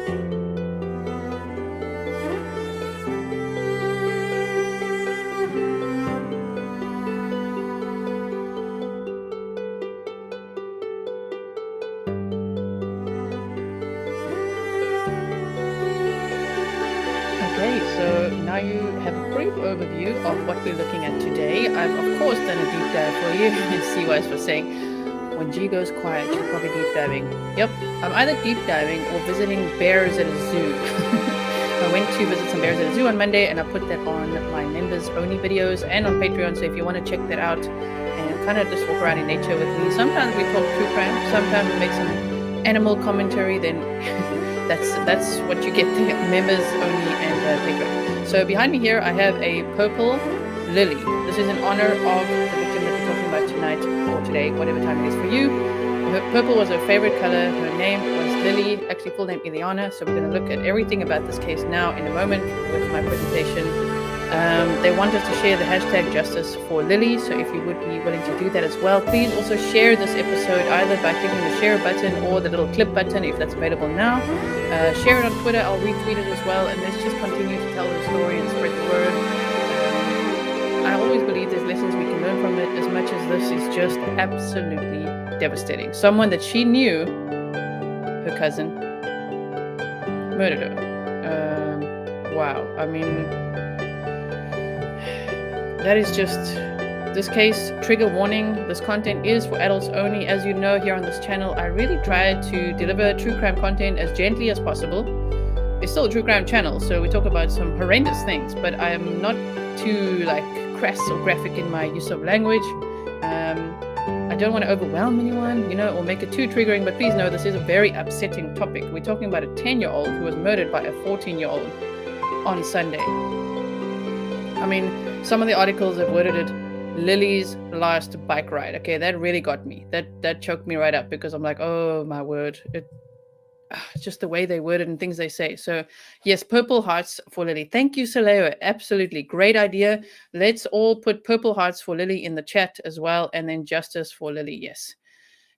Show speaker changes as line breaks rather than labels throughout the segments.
Okay, so now you have a brief overview of what we're looking at today. I've, of course, done a deep dive for you. And CYs for saying, when G goes quiet, she's probably deep diving. Yep, I'm either deep diving or visiting bears at a zoo. I went to visit some bears at a zoo on Monday, and I put that on my members-only videos and on Patreon. So if you want to check that out and kind of just walk around in nature with me, sometimes we talk true crime, sometimes we make some animal commentary, then that's what you get there, members only and Patreon. So behind me here, I have a purple lily. This is in honor of the victim that we're talking about tonight or today, whatever time it is for you. Purple was her favorite color. Her name was Lily, actually full name Liliana. So we're going to look at everything about this case now in a moment with my presentation. They want us to share the hashtag justice for Lily. So if you would be willing to do that as well, please also share this episode either by clicking the share button or the little clip button if that's available now. Share it on Twitter. I'll retweet it as well. And let's just continue to tell the story and spread the word. I always believe there's lessons we can learn from it, as much as this is just absolutely devastating. Someone that she knew, her cousin, murdered her. Wow. I mean, that is just, this case, trigger warning. This content is for adults only. As you know, here on this channel, I really try to deliver true crime content as gently as possible. It's still a true crime channel, so we talk about some horrendous things, but I am not too crass or graphic in my use of language. I don't want to overwhelm anyone, or make it too triggering, but please know this is a very upsetting topic. We're talking about a 10-year-old who was murdered by a 14-year-old on Sunday. I mean, some of the articles have worded it Lily's last bike ride. Okay, that really got me. That choked me right up, because I'm like, oh my word. It's just the way they word it and things they say. So yes, purple hearts for Lily. Thank you, Saleo. Absolutely great idea. Let's all put purple hearts for Lily in the chat as well, and then justice for Lily. Yes.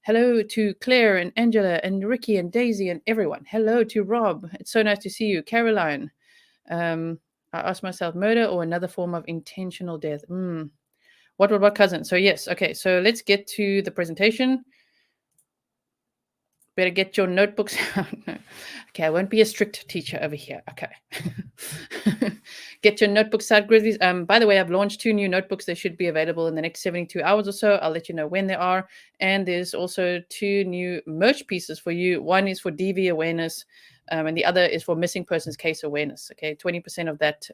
Hello to Claire and Angela and Ricky and Daisy and everyone. Hello to Rob. It's so nice to see you. Caroline. I asked myself, murder or another form of intentional death? What cousin? So yes. Okay. So let's get to the presentation. Better get your notebooks out. Okay, I won't be a strict teacher over here. Okay. Get your notebooks out, Grizzlies. By the way, I've launched 2 new notebooks. They should be available in the next 72 hours or so. I'll let you know when they are. And there's also 2 new merch pieces for you. One is for DV awareness, and the other is for missing persons case awareness. Okay, 20% of that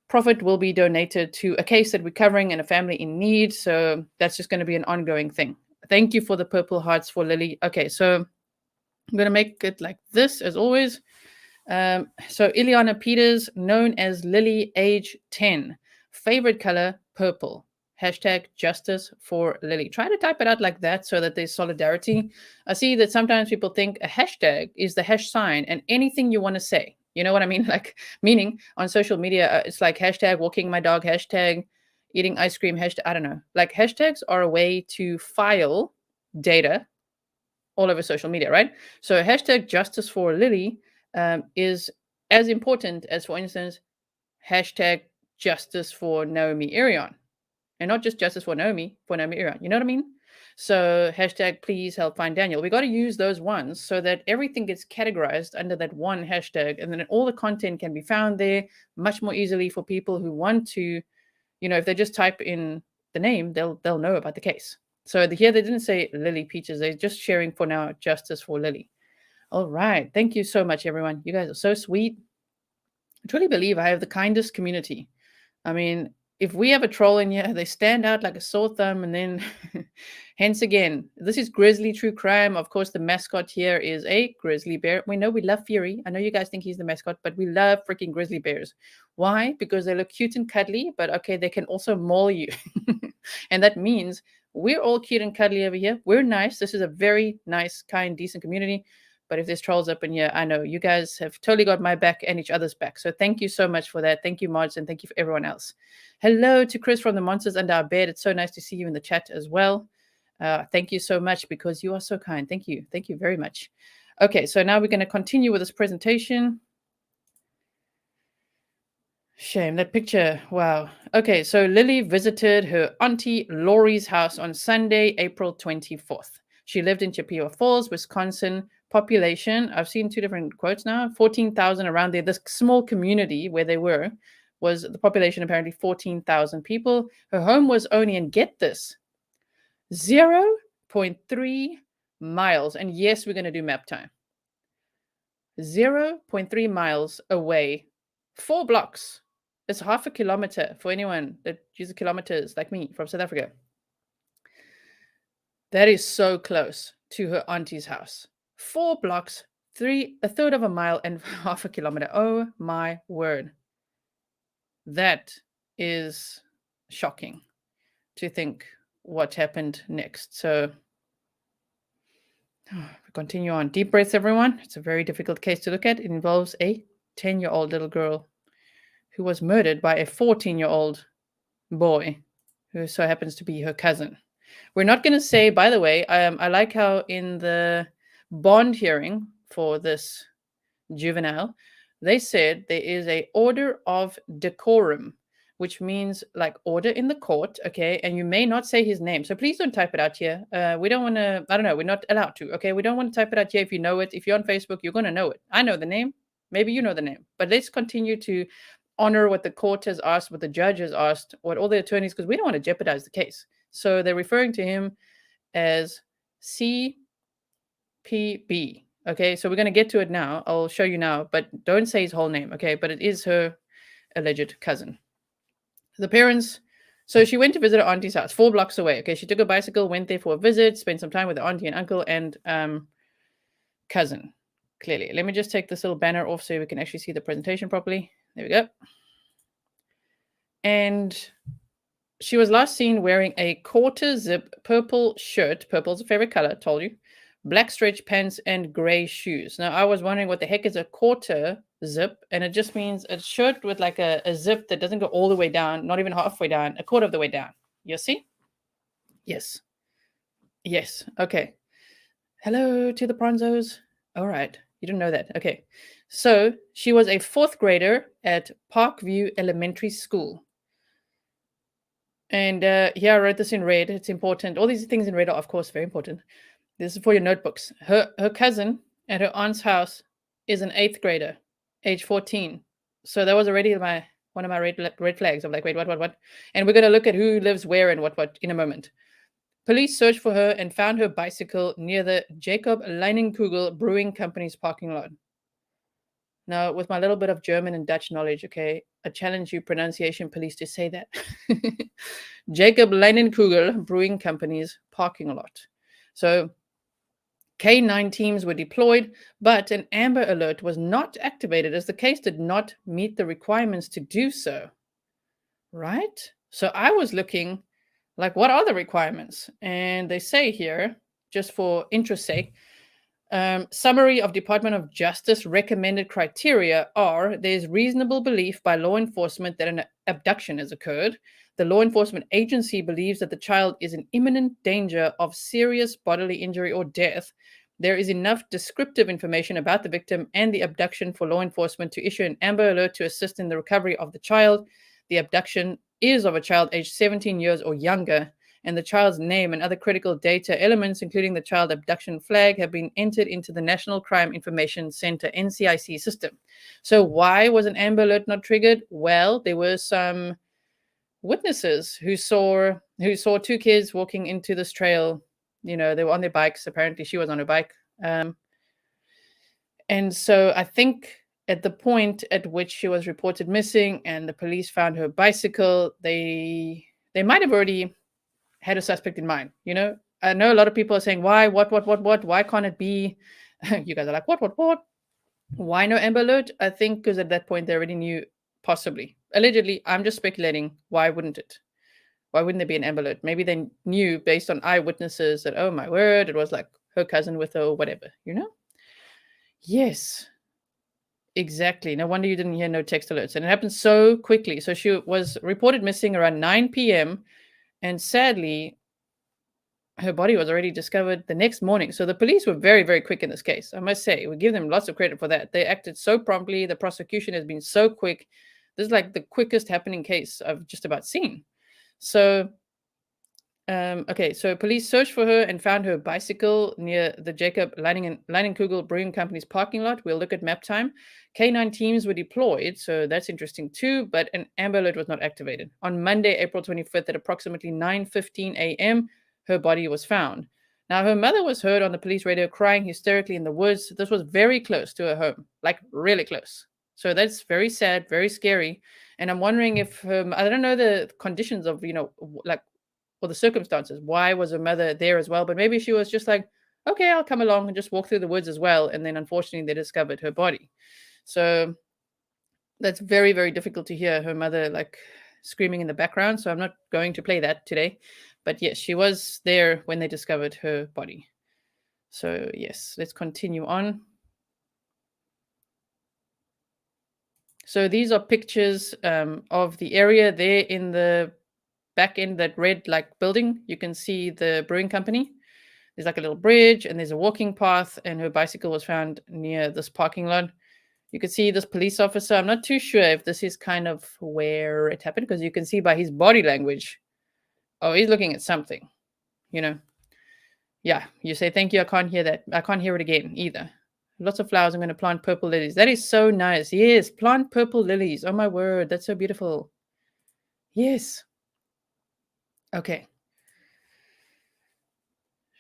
profit will be donated to a case that we're covering and a family in need. So that's just going to be an ongoing thing. Thank you for the purple hearts for Lily. Okay, so I'm going to make it like this, as always. So Liliana Peters, known as Lily, age 10. Favorite color, purple. Hashtag justice for Lily. Try to type it out like that so that there's solidarity. I see that sometimes people think a hashtag is the hash sign and anything you want to say. You know what I mean? Meaning on social media, it's like hashtag walking my dog, hashtag eating ice cream, hashtag, I don't know. Hashtags are a way to file data all over social media, right? So hashtag justice for Lily is as important as, for instance, hashtag justice for Naomi Irion. And not just justice for Naomi Irion. You know what I mean? So hashtag please help find Daniel. We got to use those ones so that everything gets categorized under that one hashtag, and then all the content can be found there much more easily for people who want to. If they just type in the name, they'll know about the case. So here they didn't say Lily Peters. They're just sharing for now justice for Lily. All right. Thank you so much, everyone. You guys are so sweet. I truly believe I have the kindest community. I mean, if we have a troll in here, they stand out like a sore thumb. And then, hence again, this is Grizzly True Crime. Of course, the mascot here is a grizzly bear. We know we love Fury. I know you guys think he's the mascot, but we love freaking grizzly bears. Why? Because they look cute and cuddly, but okay, they can also maul you. And that means we're all cute and cuddly over here. We're nice. This is a very nice, kind, decent community. But if there's trolls up in here, I know you guys have totally got my back and each other's back. So thank you so much for that. Thank you, mods, and thank you for everyone else. Hello to Chris from the Monsters Under Our Bed. It's so nice to see you in the chat as well. Thank you so much, because you are so kind. Thank you. Thank you very much. Okay, so now we're going to continue with this presentation. Shame, that picture. Wow. Okay, so Lily visited her auntie Laurie's house on Sunday, April 24th. She lived in Chippewa Falls, Wisconsin. Population, I've seen two different quotes now, 14,000 around there. This small community where they were was the population apparently 14,000 people. Her home was only, and get this, 0.3 miles. And yes, we're going to do map time. 0.3 miles away, 4 blocks. It's half a kilometer for anyone that uses kilometers like me from South Africa. That is so close to her auntie's house. 4 blocks, a third of a mile, and half a kilometer. Oh my word. That is shocking to think what happened next. So we continue on. Deep breaths, everyone. It's a very difficult case to look at. It involves a 10-year-old little girl who was murdered by a 14-year-old boy who so happens to be her cousin. We're not going to say, by the way, I like how in the bond hearing for this juvenile, they said there is a order of decorum, which means like order in the court, okay? And you may not say his name. So please don't type it out here. We don't want to, I don't know, we're not allowed to, okay? We don't want to type it out here if you know it. If you're on Facebook, you're going to know it. I know the name. Maybe you know the name. But let's continue to honor what the court has asked, what the judge has asked, what all the attorneys, because we don't want to jeopardize the case. So they're referring to him as CPB. Okay, so we're going to get to it now. I'll show you now, but don't say his whole name, okay? But it is her alleged cousin. The parents, so she went to visit her auntie's house, 4 blocks away. Okay, she took a bicycle, went there for a visit, spent some time with her auntie and uncle and cousin, clearly. Let me just take this little banner off so we can actually see the presentation properly. There we go. And she was last seen wearing a quarter zip purple shirt. Purple's a favorite color, told you. Black stretch pants and gray shoes. Now, I was wondering what the heck is a quarter zip, and it just means a shirt with like a zip that doesn't go all the way down, not even halfway down, a quarter of the way down. You see? Yes. Yes. Okay. Hello to the Pronzos. All right. You didn't know that. Okay. So she was a 4th grader at Parkview Elementary School. And here I wrote this in red. It's important. All these things in red are, of course, very important. This is for your notebooks. Her cousin at her aunt's house is an 8th grader, age 14. So that was already one of my red flags. I'm like, wait, what? And we're going to look at who lives where and what in a moment. Police searched for her and found her bicycle near the Jacob Leinenkugel Brewing Company's parking lot. Now, with my little bit of German and Dutch knowledge, okay, I challenge you pronunciation police to say that. Jacob Leinenkugel Brewing Company's parking lot. So K9 teams were deployed, but an Amber Alert was not activated as the case did not meet the requirements to do so. Right? So I was looking like, what are the requirements? And they say here, just for interest's sake, summary of Department of Justice recommended criteria are: there's reasonable belief by law enforcement that an abduction has occurred. The law enforcement agency believes that the child is in imminent danger of serious bodily injury or death. There is enough descriptive information about the victim and the abduction for law enforcement to issue an Amber Alert to assist in the recovery of the child. The abduction is of a child aged 17 years or younger, and the child's name and other critical data elements, including the child abduction flag, have been entered into the National Crime Information Center, NCIC system. So why was an Amber Alert not triggered? Well, there were some witnesses who saw 2 kids walking into this trail. You know, they were on their bikes. Apparently she was on her bike. And so I think at the point at which she was reported missing and the police found her bicycle, they might have already had a suspect in mind. You know, I know a lot of people are saying, why, what, why can't it be? You guys are like, what? Why no Amber Alert? I think because at that point they already knew, possibly. Allegedly, I'm just speculating, why wouldn't it? Why wouldn't there be an Amber Alert? Maybe they knew based on eyewitnesses that, oh my word, it was like her cousin with her or whatever, you know? Yes, exactly. No wonder you didn't hear no text alerts. And it happened so quickly. So she was reported missing around 9 p.m. And sadly, her body was already discovered the next morning. So the police were very, very quick in this case. I must say, we give them lots of credit for that. They acted so promptly. The prosecution has been so quick. This is like the quickest happening case I've just about seen. So, okay, so police searched for her and found her bicycle near the Jacob Leinenkugel Brewing Company's parking lot. We'll look at map time. K9 teams were deployed, so that's interesting too, but an Amber Alert was not activated. On Monday, April 25th at approximately 9:15 a.m., her body was found. Now, her mother was heard on the police radio crying hysterically in the woods. This was very close to her home, like really close. So that's very sad, very scary. And I'm wondering if I don't know the conditions of, like, or the circumstances. Why was her mother there as well? But maybe she was just like, okay, I'll come along and just walk through the woods as well. And then unfortunately, they discovered her body. So that's very, very difficult to hear her mother like screaming in the background. So I'm not going to play that today. But yes, she was there when they discovered her body. So yes, let's continue on. So these are pictures of the area there in the back end, that red like building. You can see the brewing company. There's like a little bridge and there's a walking path, and her bicycle was found near this parking lot. You can see this police officer. I'm not too sure if this is kind of where it happened, because you can see by his body language. Oh, he's looking at something, you know. Yeah, you say, thank you. I can't hear that. I can't hear it again either. Lots of flowers. I'm going to plant purple lilies. That is so nice. Yes, plant purple lilies. Oh, my word. That's so beautiful. Yes. Okay.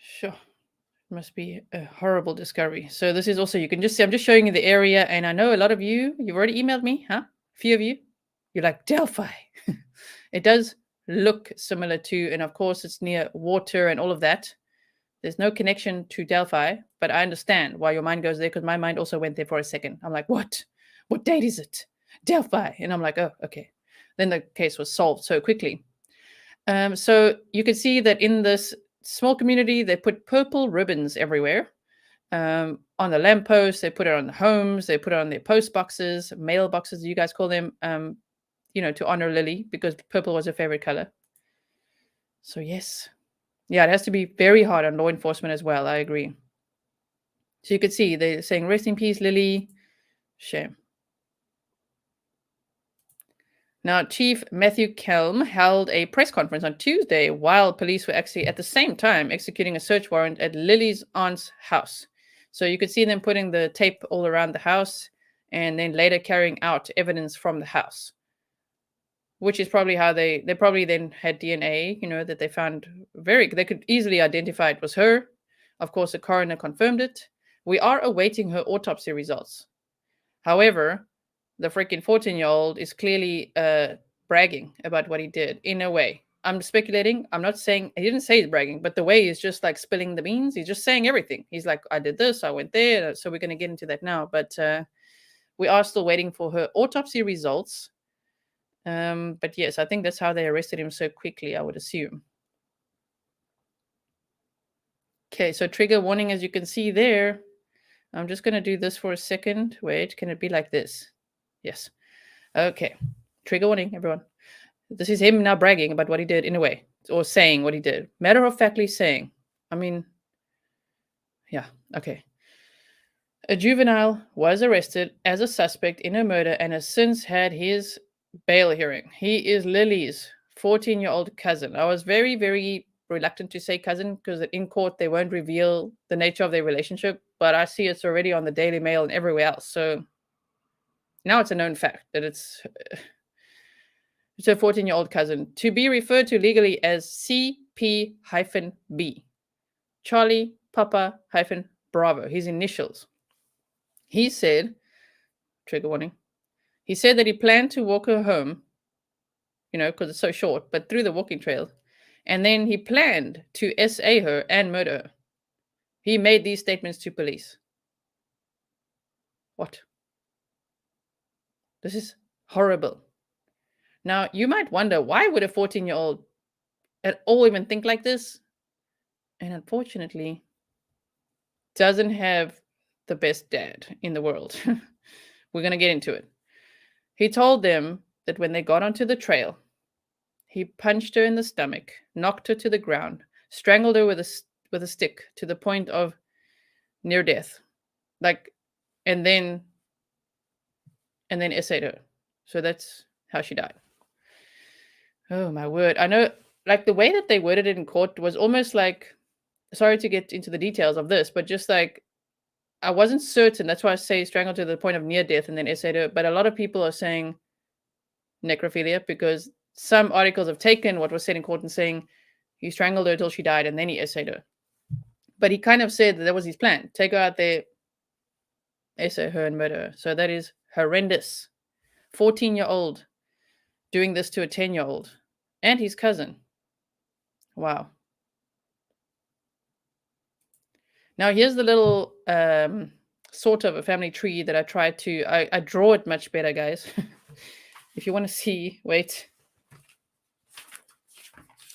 Sure. Must be a horrible discovery. So this is also, you can just see, I'm just showing you the area. And I know a lot of you've already emailed me, huh? A few of you. You're like, Delphi. It does look similar to, and of course it's near water and all of that. There's no connection to Delphi, but I understand why your mind goes there, because my mind also went there for a second. I'm like, what? What date is it? Delphi. And I'm like, oh, okay. Then the case was solved so quickly. So you can see that in this small community, they put purple ribbons everywhere. On the lampposts, they put it on the homes, they put it on their post boxes, mail boxes, you guys call them, to honor Lily, because purple was her favorite color. So yes. Yeah, it has to be very hard on law enforcement as well. I agree. So you can see they're saying, rest in peace, Lily. Shame. Now, Chief Matthew Kelm held a press conference on Tuesday while police were actually at the same time executing a search warrant at Lily's aunt's house. So you could see them putting the tape all around the house and then later carrying out evidence from the house, which is probably how they probably then had DNA, that they found they could easily identify it was her. Of course, the coroner confirmed it. We are awaiting her autopsy results. However, the freaking 14-year-old is clearly bragging about what he did in a way. I'm speculating. I'm not saying, he didn't say he's bragging, but the way he's just like spilling the beans, he's just saying everything. He's like, I did this, I went there. So we're going to get into that now. But we are still waiting for her autopsy results. But yes, I think that's how they arrested him so quickly, I would assume. Okay, so trigger warning, as you can see there. I'm just going to do this for a second. Wait, can it be like this? Yes. Okay. Trigger warning, everyone. This is him now bragging about what he did in a way, or saying what he did. Matter of factly saying. I mean, yeah, okay. A juvenile was arrested as a suspect in a murder and has since had his bail hearing. He is Lily's 14-year-old cousin. I was very, very reluctant to say cousin, because in court they won't reveal the nature of their relationship, but I see it's already on the Daily Mail and everywhere else. So now it's a known fact that it's a 14-year-old cousin, to be referred to legally as CP-B, Charlie Papa-Bravo, his initials. He said, trigger warning, he said that he planned to walk her home, because it's so short, but through the walking trail. And then he planned to SA her and murder her. He made these statements to police. What? This is horrible. Now, you might wonder, why would a 14-year-old at all even think like this? And unfortunately, doesn't have the best dad in the world. We're going to get into it. He told them that when they got onto the trail, he punched her in the stomach, knocked her to the ground, strangled her with a stick to the point of near death, like, and then essayed her. So that's how she died. Oh my word! I know, like the way that they worded it in court was almost like, sorry to get into the details of this, but just like I wasn't certain. That's why I say strangled to the point of near death and then essayed her. But a lot of people are saying necrophilia because some articles have taken what was said in court and saying he strangled her till she died and then he essayed her. But he kind of said that was his plan. Take her out there, essay her and murder her. So that is horrendous. 14-year-old doing this to a 10-year-old and his cousin. Wow. Now here's the little sort of a family tree that I tried to, I draw it much better, guys. If you want to see, wait.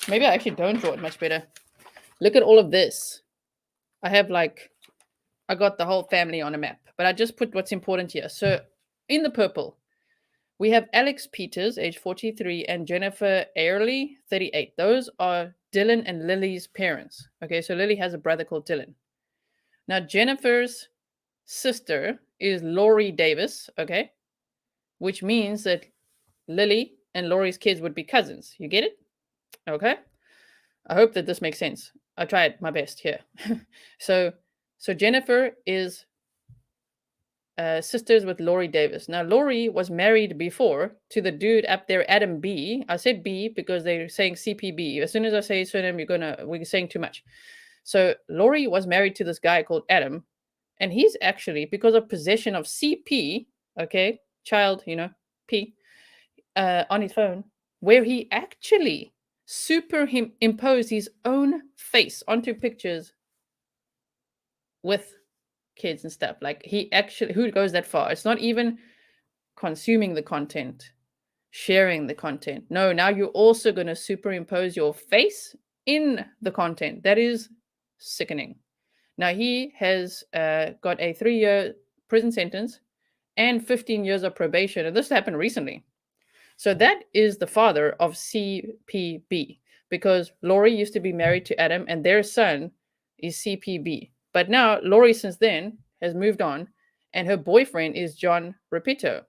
Maybe I actually don't draw it much better. Look at all of this. I have like, I got the whole family on a map, but I just put what's important here. So in the purple, we have Alex Peters, age 43, and Jennifer Airley, 38. Those are Dylan and Lily's parents. Okay, so Lily has a brother called Dylan. Now, Jennifer's sister is Lori Davis, okay? Which means that Lily and Lori's kids would be cousins. You get it? Okay? I hope that this makes sense. I tried my best here. So Jennifer is sisters with Lori Davis. Now, Lori was married before to the dude up there, Adam B. I said B because they're saying CPB. As soon as I say surname, we're saying too much. So Lori was married to this guy called Adam, and he's actually, because of possession of CP, okay, child, P, on his phone, where he actually superimposed his own face onto pictures with kids and stuff. Like he actually, who goes that far? It's not even consuming the content, sharing the content. No, now you're also going to superimpose your face in the content. That is sickening. Now he has got a 3-year prison sentence and 15 years of probation. And this happened recently. So that is the father of CPB, because Lori used to be married to Adam and their son is CPB. But now Lori since then has moved on and her boyfriend is John Repito.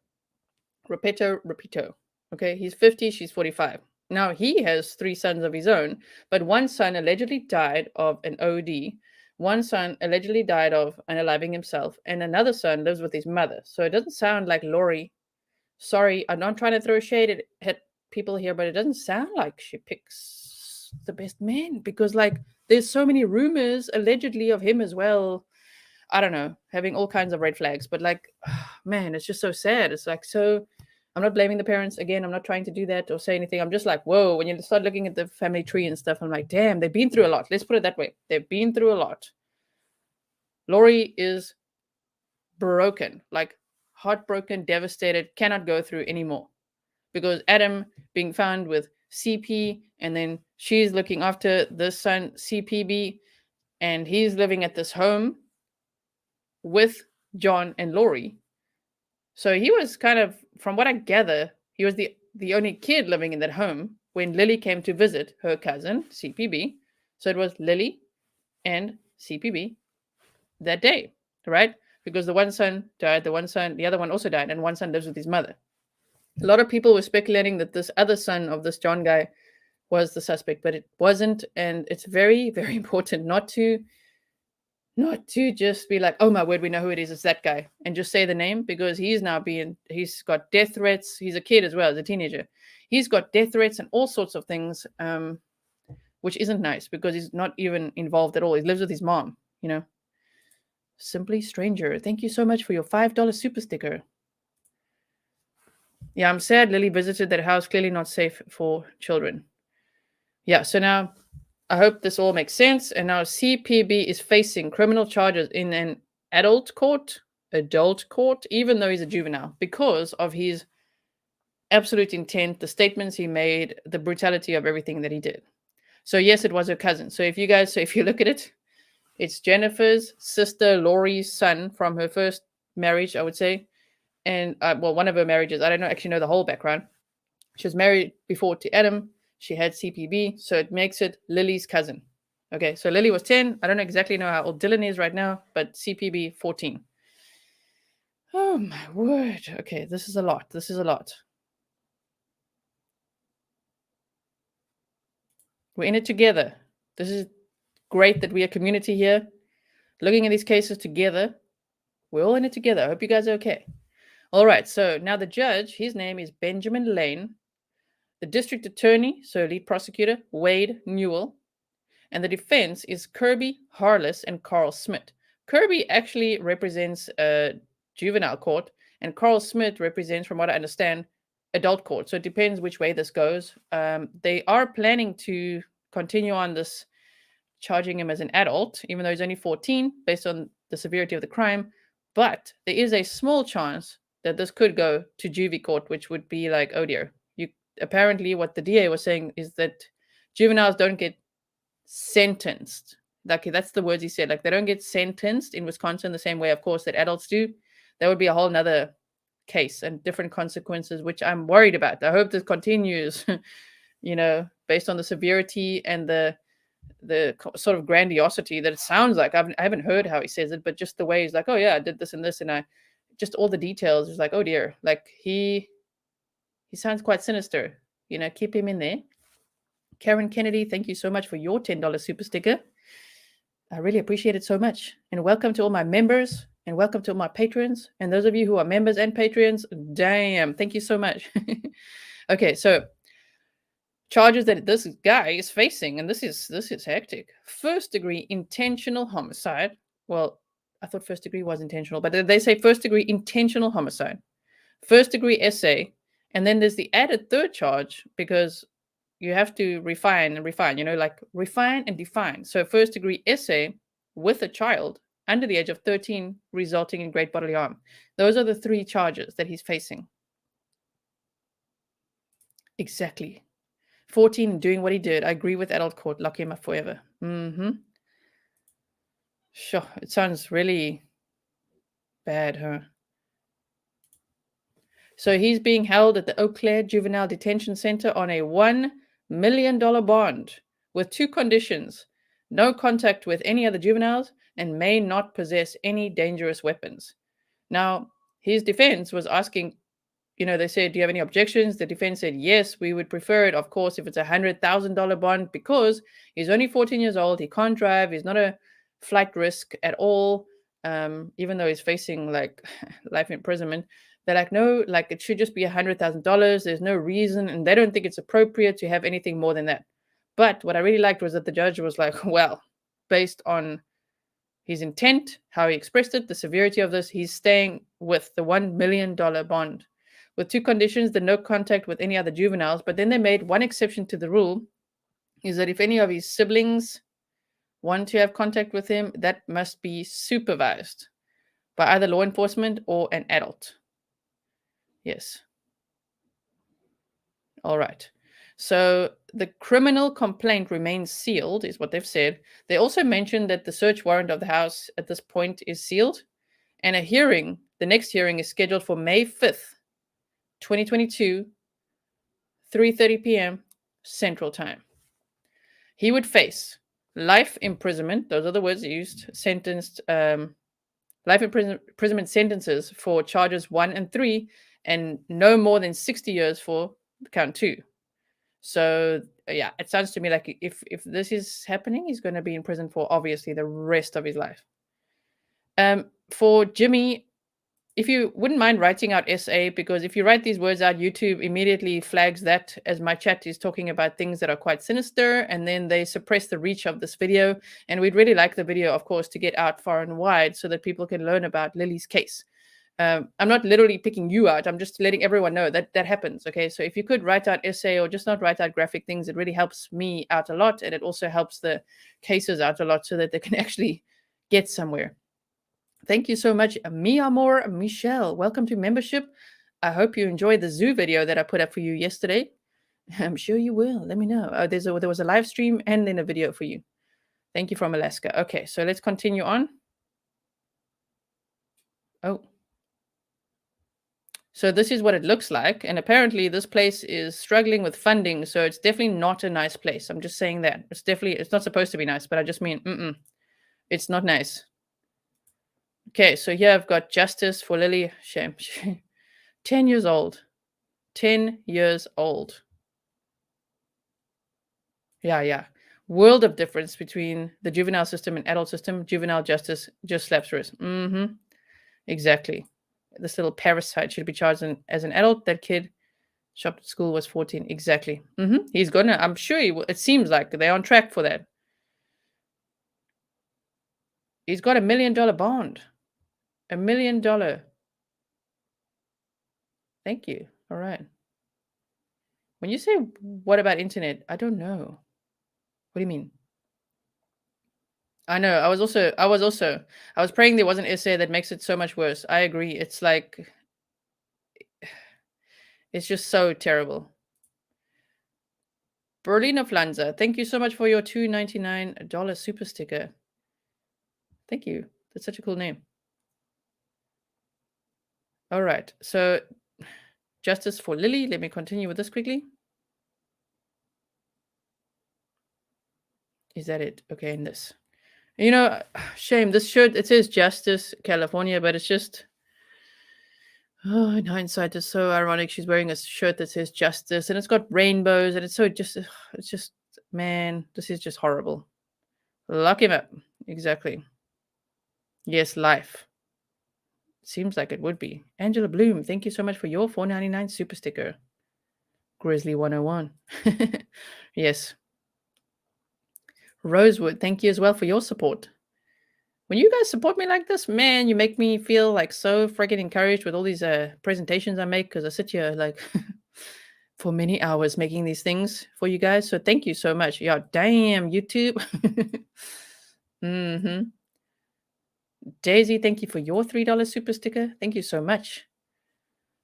Okay, he's 50, she's 45. Now he has 3 sons of his own, but one son allegedly died of an OD. One son allegedly died of unaliving himself, and another son lives with his mother. So it doesn't sound like Lori. Sorry, I'm not trying to throw shade at people here, but it doesn't sound like she picks the best men, because like there's so many rumors allegedly of him as well. I don't know, having all kinds of red flags, but like, man, it's just so sad. It's like, so I'm not blaming the parents. Again, I'm not trying to do that or say anything. I'm just like, whoa, when you start looking at the family tree and stuff, I'm like, damn, they've been through a lot. Let's put it that way. They've been through a lot. Lori is broken, like heartbroken, devastated, cannot go through anymore, because Adam being found with CP, and then she's looking after this son, CPB, and he's living at this home with John and Lori. So he was kind of, from what I gather, he was the only kid living in that home when Lily came to visit her cousin, CPB. So it was Lily and CPB that day, right? Because the one son died, the other one also died, and one son lives with his mother. A lot of people were speculating that this other son of this John guy was the suspect, but it wasn't. And it's very, very important not to just be like, oh my word, we know who it is, it's that guy, and just say the name, because he's got death threats. He's a kid as well, as a teenager. He's got death threats and all sorts of things, which isn't nice, because he's not even involved at all. He lives with his mom, Simply Stranger, thank you so much for your $5 super sticker. Yeah, I'm sad Lily visited that house, clearly not safe for children. Yeah, so now I hope this all makes sense. And now CPB is facing criminal charges in an adult court, even though he's a juvenile, because of his absolute intent, the statements he made, the brutality of everything that he did. So yes, it was her cousin. So if you look at it, it's Jennifer's sister, Lori's son from her first marriage, I would say. And one of her marriages, I don't actually know the whole background. She was married before to Adam. She had CPB, so it makes it Lily's cousin. Okay, so Lily was 10. I don't exactly know how old Dylan is right now, but CPB 14. Oh my word. Okay, this is a lot. This is a lot. We're in it together. This is great that we are community here, looking at these cases together. We're all in it together. I hope you guys are okay. All right, so now the judge, his name is Benjamin Lane. The district attorney, so lead prosecutor, Wade Newell. And the defense is Kirby Harless and Carl Smith. Kirby actually represents a juvenile court, and Carl Smith represents, from what I understand, adult court. So it depends which way this goes. They are planning to continue on this, charging him as an adult, even though he's only 14, based on the severity of the crime. But there is a small chance that this could go to juvie court, which would be like, oh dear. Apparently, what the DA was saying is that juveniles don't get sentenced. Like, that's the words he said. Like, they don't get sentenced in Wisconsin the same way, of course, that adults do. That would be a whole nother case and different consequences, which I'm worried about. I hope this continues, based on the severity and the sort of grandiosity that it sounds like. I haven't heard how he says it, but just the way he's like, oh yeah, I did this and this, and I just all the details is like, oh dear. Like, he sounds quite sinister. Keep him in there. Karen Kennedy, thank you so much for your $10 super sticker. I really appreciate it so much. And welcome to all my members, and welcome to all my patrons. And those of you who are members and patrons, damn, thank you so much. Okay, so charges that this guy is facing, and this is hectic. First-degree intentional homicide. Well, I thought first degree was intentional, but they say first-degree intentional homicide, first-degree essay, and then there's the added third charge because you have to refine, like refine and define. So first-degree essay with a child under the age of 13 resulting in great bodily harm. Those are the three charges that he's facing. Exactly. 14 doing what he did. I agree with adult court. Lock him up forever. Sure. It sounds really bad, huh? So he's being held at the Eau Claire Juvenile Detention Center on a $1 million bond with two conditions: no contact with any other juveniles and may not possess any dangerous weapons. Now, his defense was asking, they said, do you have any objections? The defense said, yes, we would prefer it, of course, if it's a $100,000 bond, because he's only 14 years old. He can't drive. He's not a flight risk at all, even though he's facing like life imprisonment. They're like, no, like it should just be $100,000. There's no reason, and they don't think it's appropriate to have anything more than that. But what I really liked was that the judge was like, well, based on his intent, how he expressed it, the severity of this, he's staying with the $1 million bond with two conditions: the no contact with any other juveniles. But then they made one exception to the rule, is that if any of his siblings want to have contact with him, that must be supervised by either law enforcement or an adult. Yes. All right. So the criminal complaint remains sealed, is what they've said. They also mentioned that the search warrant of the house at this point is sealed, and a hearing, the next hearing, is scheduled for May 5th, 2022, 3:30 p.m. Central Time. He would face life imprisonment. Those are the words used. Sentenced, life imprisonment sentences for charges 1 and 3, and no more than 60 years for count 2. So yeah, it sounds to me like if this is happening, he's going to be in prison for obviously the rest of his life. For Jimmy, if you wouldn't mind writing out SA, because if you write these words out, YouTube immediately flags that as my chat is talking about things that are quite sinister, and then they suppress the reach of this video. And we'd really like the video, of course, to get out far and wide so that people can learn about Lily's case. I'm not literally picking you out. I'm just letting everyone know that that happens. Okay, so if you could write out essay or just not write out graphic things, it really helps me out a lot, and it also helps the cases out a lot so that they can actually get somewhere. Thank you so much, Mi Amor Michelle. Welcome to membership. I hope you enjoyed the zoo video that I put up for you yesterday. I'm sure you will. Let me know. There was a live stream and then a video for you. Thank you from Alaska. Okay, so let's continue on. Oh. So this is what it looks like. And apparently this place is struggling with funding. So it's definitely not a nice place. I'm just saying that. It's not supposed to be nice, but I just mean, it's not nice. Okay, so here I've got justice for Lily. Shame. 10 years old. 10 years old. Yeah. World of difference between the juvenile system and adult system. Juvenile justice just slaps wrist. Exactly. This little parasite should be charged as an adult. That kid shopped at school was 14. Exactly. He's gonna, I'm sure it seems like they're on track for that. He's got $1 million bond. $1 million. Thank you. All right. When you say, what about internet? I don't know. What do you mean? I know. I was praying there was an essay that makes it so much worse. I agree. It's like, it's just so terrible. Berlina Flanza, thank you so much for your $2.99 super sticker. Thank you. That's such a cool name. All right. So, justice for Lily. Let me continue with this quickly. Is that it? Okay, and this. You know, shame. This shirt, it says Justice California, but it's just, oh, in hindsight, it's so ironic. She's wearing a shirt that says Justice, and it's got rainbows, and it's just, man, this is just horrible. Lock him up. Exactly. Yes, life. Seems like it would be. Angela Bloom, thank you so much for your $4.99 super sticker. Grizzly 101. Yes. Rosewood, thank you as well for your support. When you guys support me like this, man, you make me feel like so freaking encouraged with all these presentations I make, because I sit here like for many hours making these things for you guys. So thank you so much. Yeah, damn, YouTube. Daisy, thank you for your $3 super sticker. Thank you so much.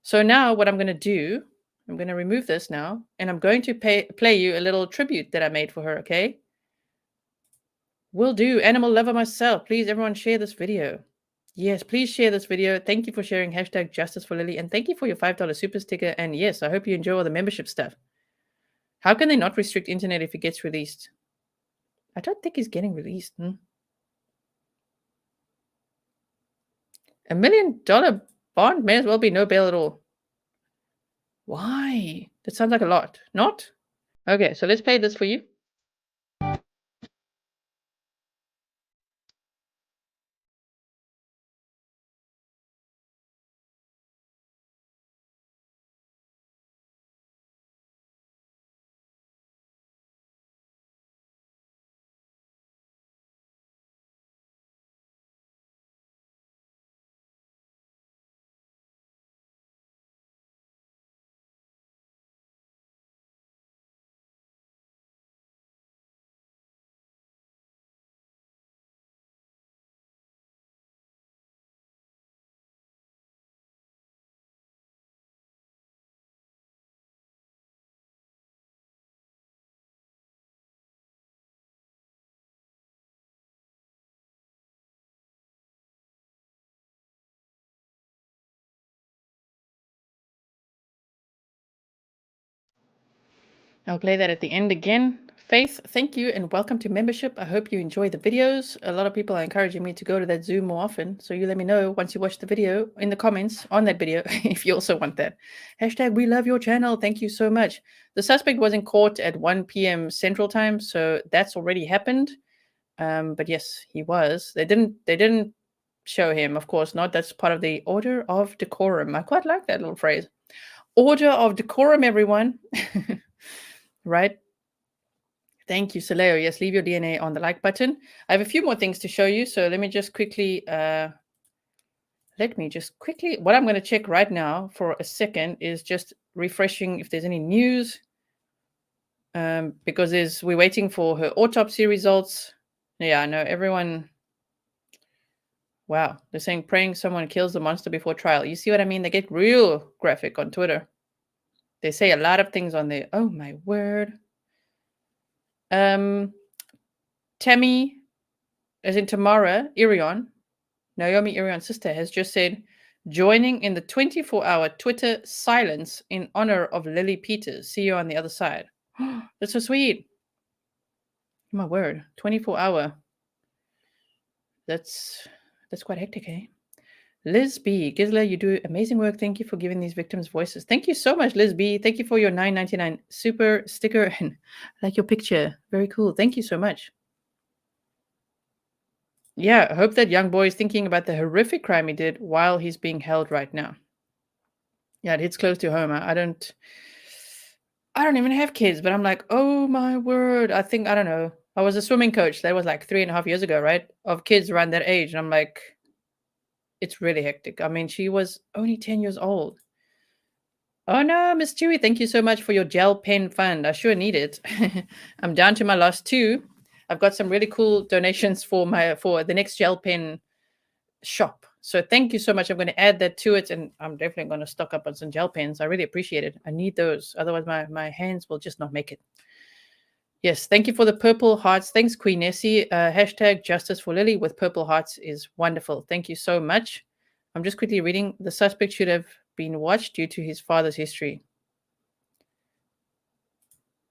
So now what I'm going to do, I'm going to remove this now, and I'm going to play you a little tribute that I made for her, okay? Will do. Animal lover myself. Please, everyone, share this video. Yes, please share this video. Thank you for sharing hashtag justice for Lily, and thank you for your $5 super sticker. And yes, I hope you enjoy all the membership stuff. How can they not restrict internet if it gets released? I don't think he's getting released. $1 million bond may as well be no bail at all. Why? That sounds like a lot. Not? Okay, so let's play this for you. I'll play that at the end again. Faith, thank you and welcome to membership. I hope you enjoy the videos. A lot of people are encouraging me to go to that Zoom more often. So you let me know once you watch the video in the comments on that video if you also want that. Hashtag we love your channel. Thank you so much. The suspect was in court at 1 p.m. Central Time, so that's already happened. But yes, he was. They didn't show him, of course not. That's part of the order of decorum. I quite like that little phrase. Order of decorum, everyone. Right? Thank you, Soleo. Yes, leave your DNA on the like button. I have a few more things to show you. So let me just quickly, what I'm going to check right now for a second is just refreshing if there's any news. Because we're waiting for her autopsy results. Yeah, I know everyone. Wow, they're saying praying someone kills the monster before trial. You see what I mean? They get real graphic on Twitter. They say a lot of things on there. Oh my word. Tammy, as in Tamara Irion, Naomi Irion's sister, has just said Joining in the 24-hour Twitter silence in honor of Lily Peters. See you on the other side. That's so sweet. My word, 24-hour. That's quite hectic, eh? Liz B. Gisela, you do amazing work. Thank you for giving these victims voices. Thank you so much, Liz B. Thank you for your $9.99 super sticker and I like your picture. Very cool. Thank you so much. Yeah, I hope that young boy is thinking about the horrific crime he did while he's being held right now. Yeah, it hits close to home. I don't even have kids, but I'm like, oh my word. I think, I don't know. I was a swimming coach. That was like 3.5 years ago, right? Of kids around that age. And I'm like, it's really hectic. I mean, she was only 10 years old. Oh no, Miss Chewy, thank you so much for your gel pen fund. I sure need it. I'm down to my last two. I've got some really cool donations for the next gel pen shop. So thank you so much. I'm going to add that to it, and I'm definitely going to stock up on some gel pens. I really appreciate it. I need those. Otherwise, my hands will just not make it. Yes, thank you for the purple hearts. Thanks, Queen Nessie. Hashtag justice for Lily with purple hearts is wonderful. Thank you so much. I'm just quickly reading. The suspect should have been watched due to his father's history.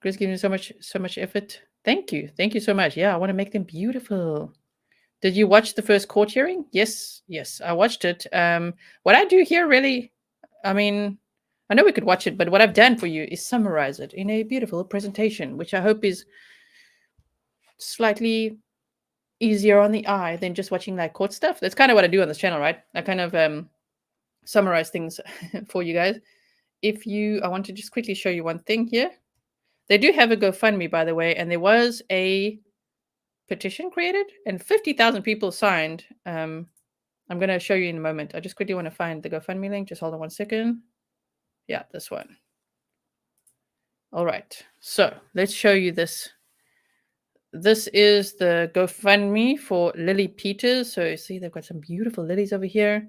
Chris giving me so much effort. Thank you. Thank you so much. Yeah, I want to make them beautiful. Did you watch the first court hearing? Yes, I watched it. What I do here really, I mean, I know we could watch it, but what I've done for you is summarize it in a beautiful presentation, which I hope is slightly easier on the eye than just watching like court stuff. That's kind of what I do on this channel, right? I kind of summarize things for you guys. I want to just quickly show you one thing here. They do have a GoFundMe, by the way, and there was a petition created and 50,000 people signed. I'm going to show you in a moment. I just quickly want to find the GoFundMe link. Just hold on one second. Yeah, this one. All right. So let's show you this. This is the GoFundMe for Lily Peters. So you see they've got some beautiful lilies over here.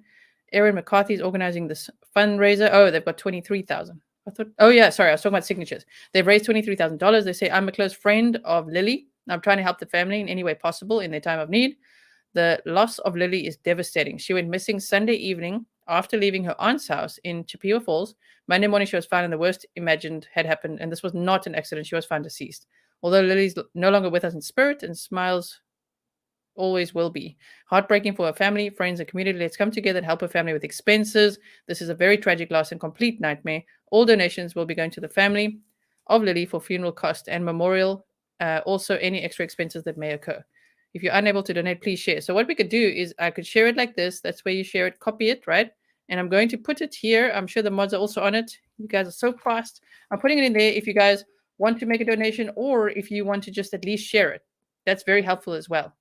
Erin McCarthy is organizing this fundraiser. Oh, they've got 23,000. Oh yeah, sorry, I was talking about signatures. They've raised $23,000. They say, I'm a close friend of Lily. I'm trying to help the family in any way possible in their time of need. The loss of Lily is devastating. She went missing Sunday evening after leaving her aunt's house in Chippewa Falls. Monday morning, she was found, and the worst imagined had happened. And this was not an accident. She was found deceased. Although Lily's no longer with us in spirit and smiles always will be. Heartbreaking for her family, friends, and community. Let's come together and help her family with expenses. This is a very tragic loss and complete nightmare. All donations will be going to the family of Lily for funeral cost and memorial. Also, any extra expenses that may occur. If you're unable to donate, please share. So what we could do is I could share it like this. That's where you share it, copy it, right? And I'm going to put it here. I'm sure the mods are also on it. You guys are so fast. I'm putting it in there if you guys want to make a donation or if you want to just at least share it. That's very helpful as well.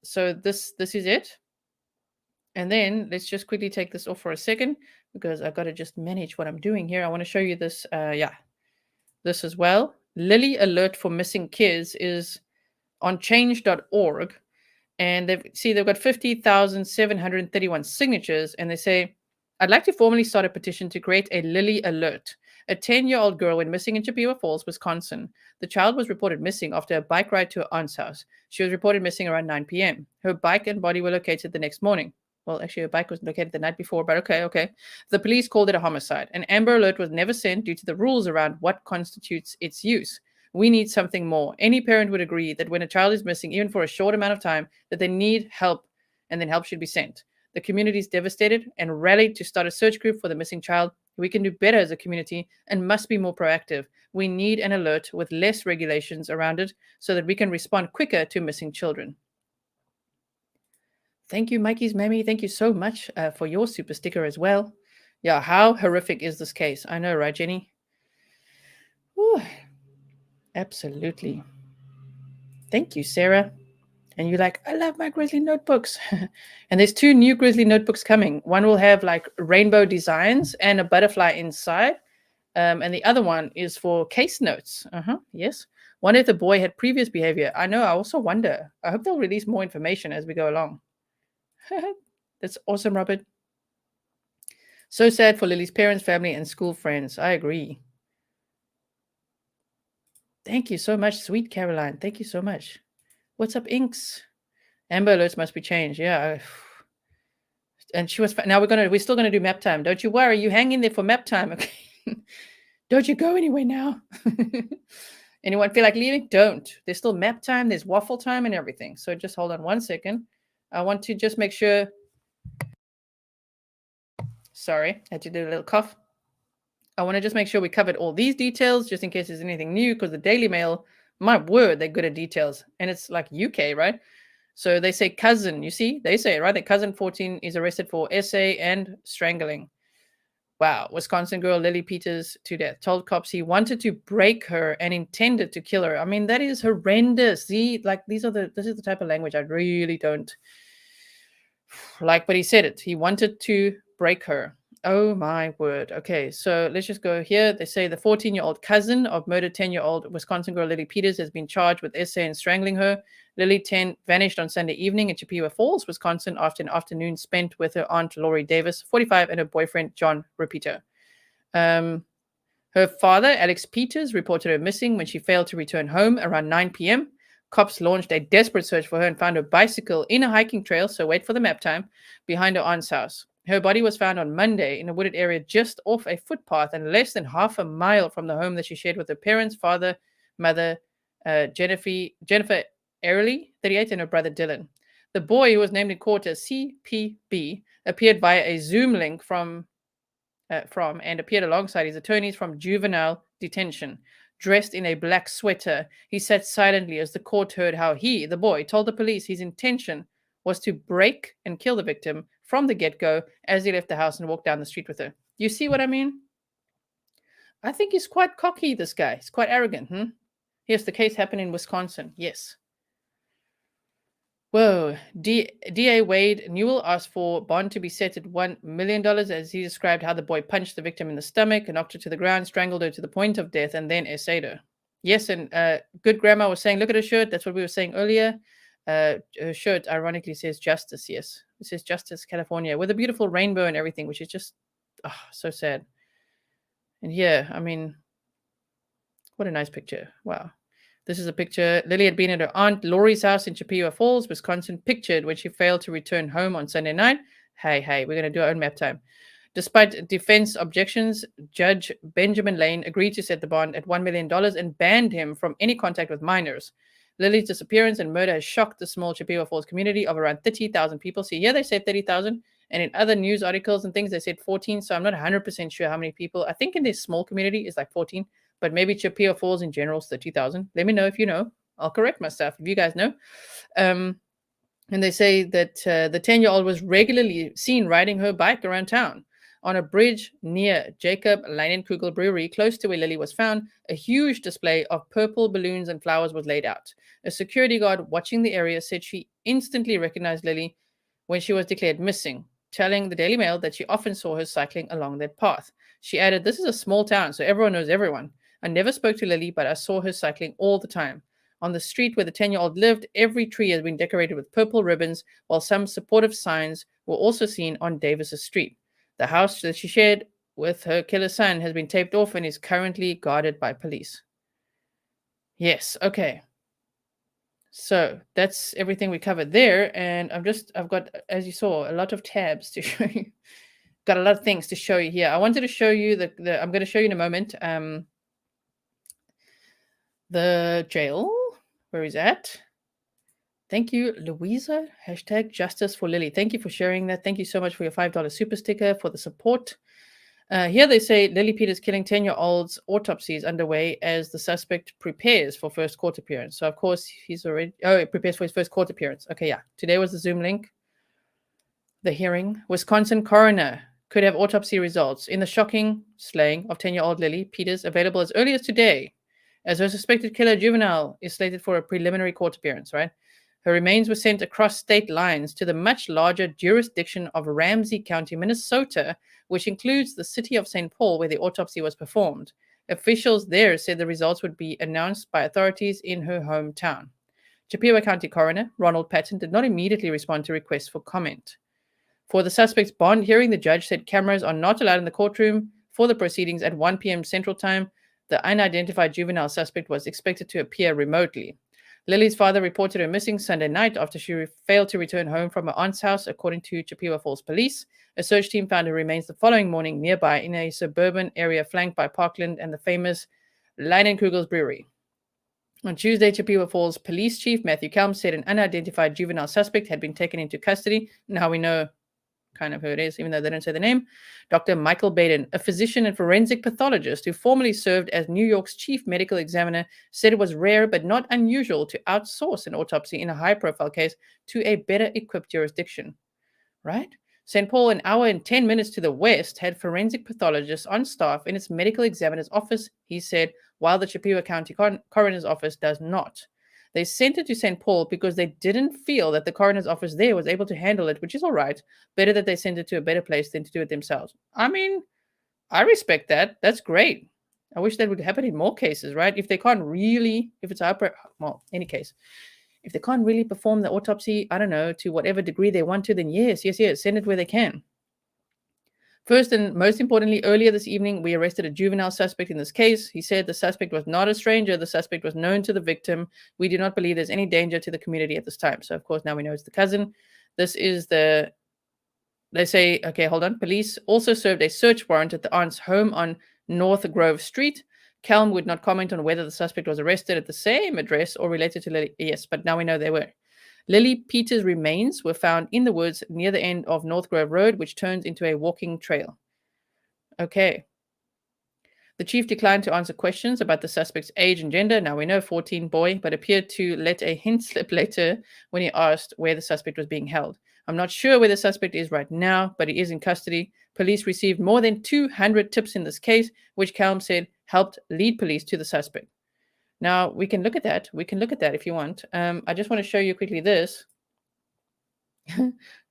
So this is it. And then let's just quickly take this off for a second because I've got to just manage what I'm doing here. I want to show you this. This as well. Lily Alert for Missing Kids is on change.org. And they've got 50,731 signatures. And they say, I'd like to formally start a petition to create a Lily Alert. A 10-year-old girl went missing in Chippewa Falls, Wisconsin. The child was reported missing after a bike ride to her aunt's house. She was reported missing around 9 p.m. Her bike and body were located the next morning. Well, actually, her bike was located the night before, but okay. The police called it a homicide. An Amber Alert was never sent due to the rules around what constitutes its use. We need something more. Any parent would agree that when a child is missing, even for a short amount of time, that they need help, and then help should be sent. The community is devastated and rallied to start a search group for the missing child. We can do better as a community and must be more proactive. We need an alert with less regulations around it so that we can respond quicker to missing children. Thank you, Mikey's Mammy. Thank you so much for your super sticker as well. Yeah, how horrific is this case? I know, right, Jenny? Ooh, absolutely. Thank you, Sarah. And you're like, I love my Grizzly notebooks. And there's 2 new Grizzly notebooks coming. One will have like rainbow designs and a butterfly inside. And the other one is for case notes. Yes. One if the boy had previous behavior. I know. I also wonder. I hope they'll release more information as we go along. That's awesome, Robert. So sad for Lily's parents, family, and school friends. I agree. Thank you so much, sweet Caroline. Thank you so much. What's up, Inks? Amber Alerts must be changed. Yeah. And she was, now we're still gonna do map time. Don't you worry, you hang in there for map time, okay? Don't you go anywhere now. Anyone feel like leaving? Don't. There's still map time, there's waffle time and everything. So just hold on one second. I want to just make sure. Sorry, I had to do a little cough. I want to just make sure we covered all these details just in case there's anything new, because the Daily Mail, my word, they're good at details. And it's like UK, right? So they say cousin, you see, they say it, right? That cousin 14 is arrested for essay and strangling. Wow. Wisconsin girl Lily Peters to death. Told cops he wanted to break her and intended to kill her. I mean, that is horrendous. See, like this is the type of language I really don't like, but he said it. He wanted to break her. Oh my word. Okay, so let's just go here. They say the 14-year-old cousin of murdered 10-year-old Wisconsin girl Lily Peters has been charged with essay and strangling her. Lily 10 vanished on Sunday evening in Chippewa Falls, Wisconsin, after an afternoon spent with her aunt Lori Davis, 45, and her boyfriend John Repeater. Her father, Alex Peters, reported her missing when she failed to return home around 9 p.m. Cops launched a desperate search for her and found her bicycle in a hiking trail, so wait for the map time, behind her aunt's house. Her body was found on Monday in a wooded area just off a footpath and less than half a mile from the home that she shared with her parents, father, mother, Jennifer Early, 38, and her brother Dylan. The boy, who was named in court as CPB, appeared via a Zoom link from and appeared alongside his attorneys from juvenile detention. Dressed in a black sweater, he sat silently as the court heard how he, the boy, told the police his intention was to break and kill the victim from the get-go as he left the house and walked down the street with her. You see what I mean? I think he's quite cocky, this guy. He's quite arrogant. Yes, the case happened in Wisconsin. Yes. Whoa. DA Wade Newell asked for bond to be set at $1 million as he described how the boy punched the victim in the stomach, knocked her to the ground, strangled her to the point of death, and then essayed her. Yes, and good grandma was saying, look at her shirt. That's what we were saying earlier. Her shirt ironically says Justice, yes. It says Justice, California, with a beautiful rainbow and everything, which is just so sad. And yeah, I mean, what a nice picture. Wow. This is a picture. Lily had been at her aunt Lori's house in Chippewa Falls, Wisconsin, pictured when she failed to return home on Sunday night. Hey, we're going to do our own map time. Despite defense objections, Judge Benjamin Lane agreed to set the bond at $1 million and banned him from any contact with minors. Lily's disappearance and murder has shocked the small Chippewa Falls community of around 30,000 people. See, here they said 30,000, and in other news articles and things, they said 14. So I'm not 100% sure how many people. I think in this small community is like 14. But maybe Chippewa Falls in general is 30,000. Let me know if you know. I'll correct myself if you guys know. And they say that the 10-year-old was regularly seen riding her bike around town. On a bridge near Jacob Leinenkugel Brewery, close to where Lily was found, a huge display of purple balloons and flowers was laid out. A security guard watching the area said she instantly recognized Lily when she was declared missing, telling the Daily Mail that she often saw her cycling along that path. She added, "This is a small town, so everyone knows everyone. I never spoke to Lily, but I saw her cycling all the time. On the street where the 10-year-old lived, every tree has been decorated with purple ribbons, while some supportive signs were also seen on Davis's street. The house that she shared with her killer son has been taped off and is currently guarded by police." Yes, okay. So that's everything we covered there. And I've got, as you saw, a lot of tabs to show you. Got a lot of things to show you here. I wanted to show you I'm going to show you in a moment. The jail, where is that? Thank you, Louisa. Hashtag Justice for Lily. Thank you for sharing that. Thank you so much for your $5 super sticker, for the support. Here they say Lily Peters killing 10-year-old's autopsy is underway as the suspect prepares for first court appearance. So, of course, he prepares for his first court appearance. Okay, yeah. Today was the Zoom link. The hearing. Wisconsin coroner could have autopsy results in the shocking slaying of 10-year-old Lily Peters available as early as today, as her suspected killer juvenile is slated for a preliminary court appearance, right? Her remains were sent across state lines to the much larger jurisdiction of Ramsey County, Minnesota, which includes the city of St. Paul, where the autopsy was performed. Officials there said the results would be announced by authorities in her hometown. Chippewa County Coroner Ronald Patton did not immediately respond to requests for comment. For the suspect's bond hearing, the judge said cameras are not allowed in the courtroom for the proceedings at 1 p.m. Central Time. The unidentified juvenile suspect was expected to appear remotely. Lily's father reported her missing Sunday night after she failed to return home from her aunt's house, according to Chippewa Falls police. A search team found her remains the following morning nearby in a suburban area flanked by Parkland and the famous Leinenkugel's Brewery. On Tuesday, Chippewa Falls Police Chief Matthew Kelm said an unidentified juvenile suspect had been taken into custody. Now we know kind of who it is, even though they don't say the name. Dr. Michael Baden, a physician and forensic pathologist who formerly served as New York's chief medical examiner, said it was rare but not unusual to outsource an autopsy in a high-profile case to a better-equipped jurisdiction. Right? St. Paul, an hour and 10 minutes to the west, had forensic pathologists on staff in its medical examiner's office, he said, while the Chippewa County Coroner's Office does not. They sent it to St. Paul because they didn't feel that the coroner's office there was able to handle it, which is all right. Better that they send it to a better place than to do it themselves. I mean, I respect that. That's great. I wish that would happen in more cases, right? If they can't really, if it's any case, if they can't really perform the autopsy, I don't know, to whatever degree they want to, then yes, send it where they can. First and most importantly, earlier this evening, we arrested a juvenile suspect in this case. He said the suspect was not a stranger. The suspect was known to the victim. We do not believe there's any danger to the community at this time. So, of course, now we know it's the cousin. This is they say, okay, hold on. Police also served a search warrant at the aunt's home on North Grove Street. Kelm would not comment on whether the suspect was arrested at the same address or related to Lily. Yes, but now we know they were. Lily Peters' remains were found in the woods near the end of North Grove Road, which turns into a walking trail. Okay. The chief declined to answer questions about the suspect's age and gender. Now we know 14 boy, but appeared to let a hint slip later when he asked where the suspect was being held. I'm not sure where the suspect is right now, but he is in custody. Police received more than 200 tips in this case, which Kelm said helped lead police to the suspect. Now, we can look at that. We can look at that if you want. I just want to show you quickly this.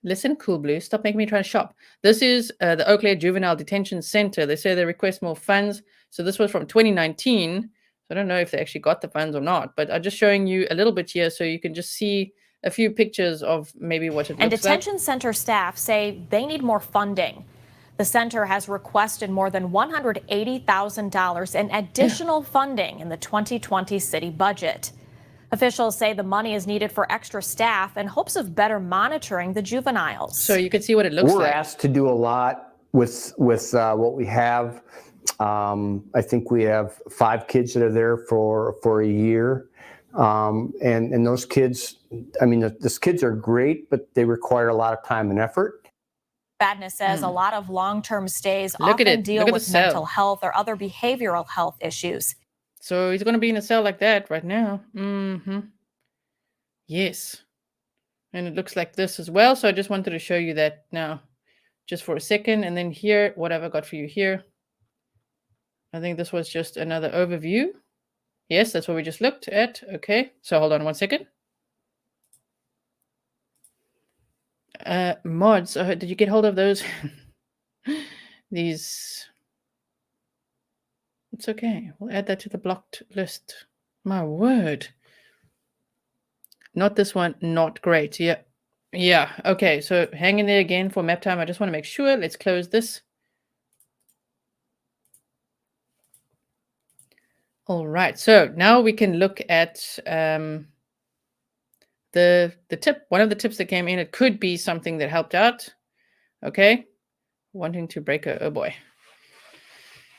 Listen, Cool Blue, stop making me try to shop. This is the Eau Claire Juvenile Detention Center. They say they request more funds. So this was from 2019. So I don't know if they actually got the funds or not, but I'm just showing you a little bit here so you can just see a few pictures of maybe what it looks like.
And detention center staff say they need more funding. The center has requested more than $180,000 in additional funding in the 2020 city budget. Officials say the money is needed for extra staff in hopes of better monitoring the juveniles.
So you can see what it looks like.
We're asked to do a lot with what we have. I think we have 5 kids that are there for a year. And those kids, I mean, those kids are great, but they require a lot of time and effort.
Badness says a lot of long-term stays often deal with mental health or other behavioral health issues.
So he's going to be in a cell like that right now. Yes. And it looks like this as well. So I just wanted to show you that now just for a second. And then here, what have I got for you here? I think this was just another overview. Yes, that's what we just looked at. Okay. So hold on one second. Mods, did you get hold of those? These. It's okay. We'll add that to the blocked list. My word. Not this one. Not great. Yeah. Yeah. Okay. So hang in there again for map time. I just want to make sure. Let's close this. All right. So now we can look at the tip. One of the tips that came in. It could be something that helped out. Okay. Wanting to break a... Oh, boy.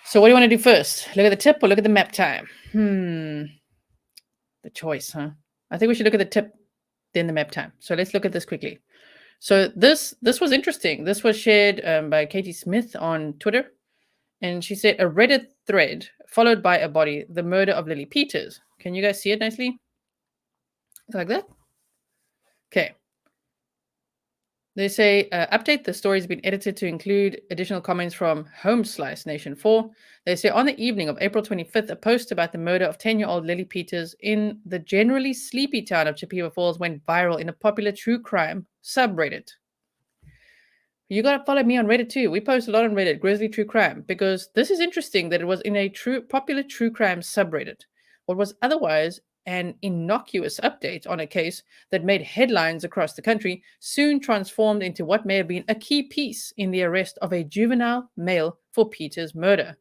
So what do you want to do first? Look at the tip or look at the map time? The choice, huh? I think we should look at the tip, then the map time. So let's look at this quickly. So this was interesting. This was shared by Katie Smith on Twitter. And she said, a Reddit thread followed by a body, the murder of Lily Peters. Can you guys see it nicely? Like that? Okay. They say, update, the story has been edited to include additional comments from Homeslice Nation 4. They say, on the evening of April 25th, a post about the murder of 10-year-old Lily Peters in the generally sleepy town of Chippewa Falls went viral in a popular true crime subreddit. You got to follow me on Reddit too. We post a lot on Reddit, Grizzly True Crime, because this is interesting that it was in a popular true crime subreddit. What was otherwise an innocuous update on a case that made headlines across the country soon transformed into what may have been a key piece in the arrest of a juvenile male for Peters' murder.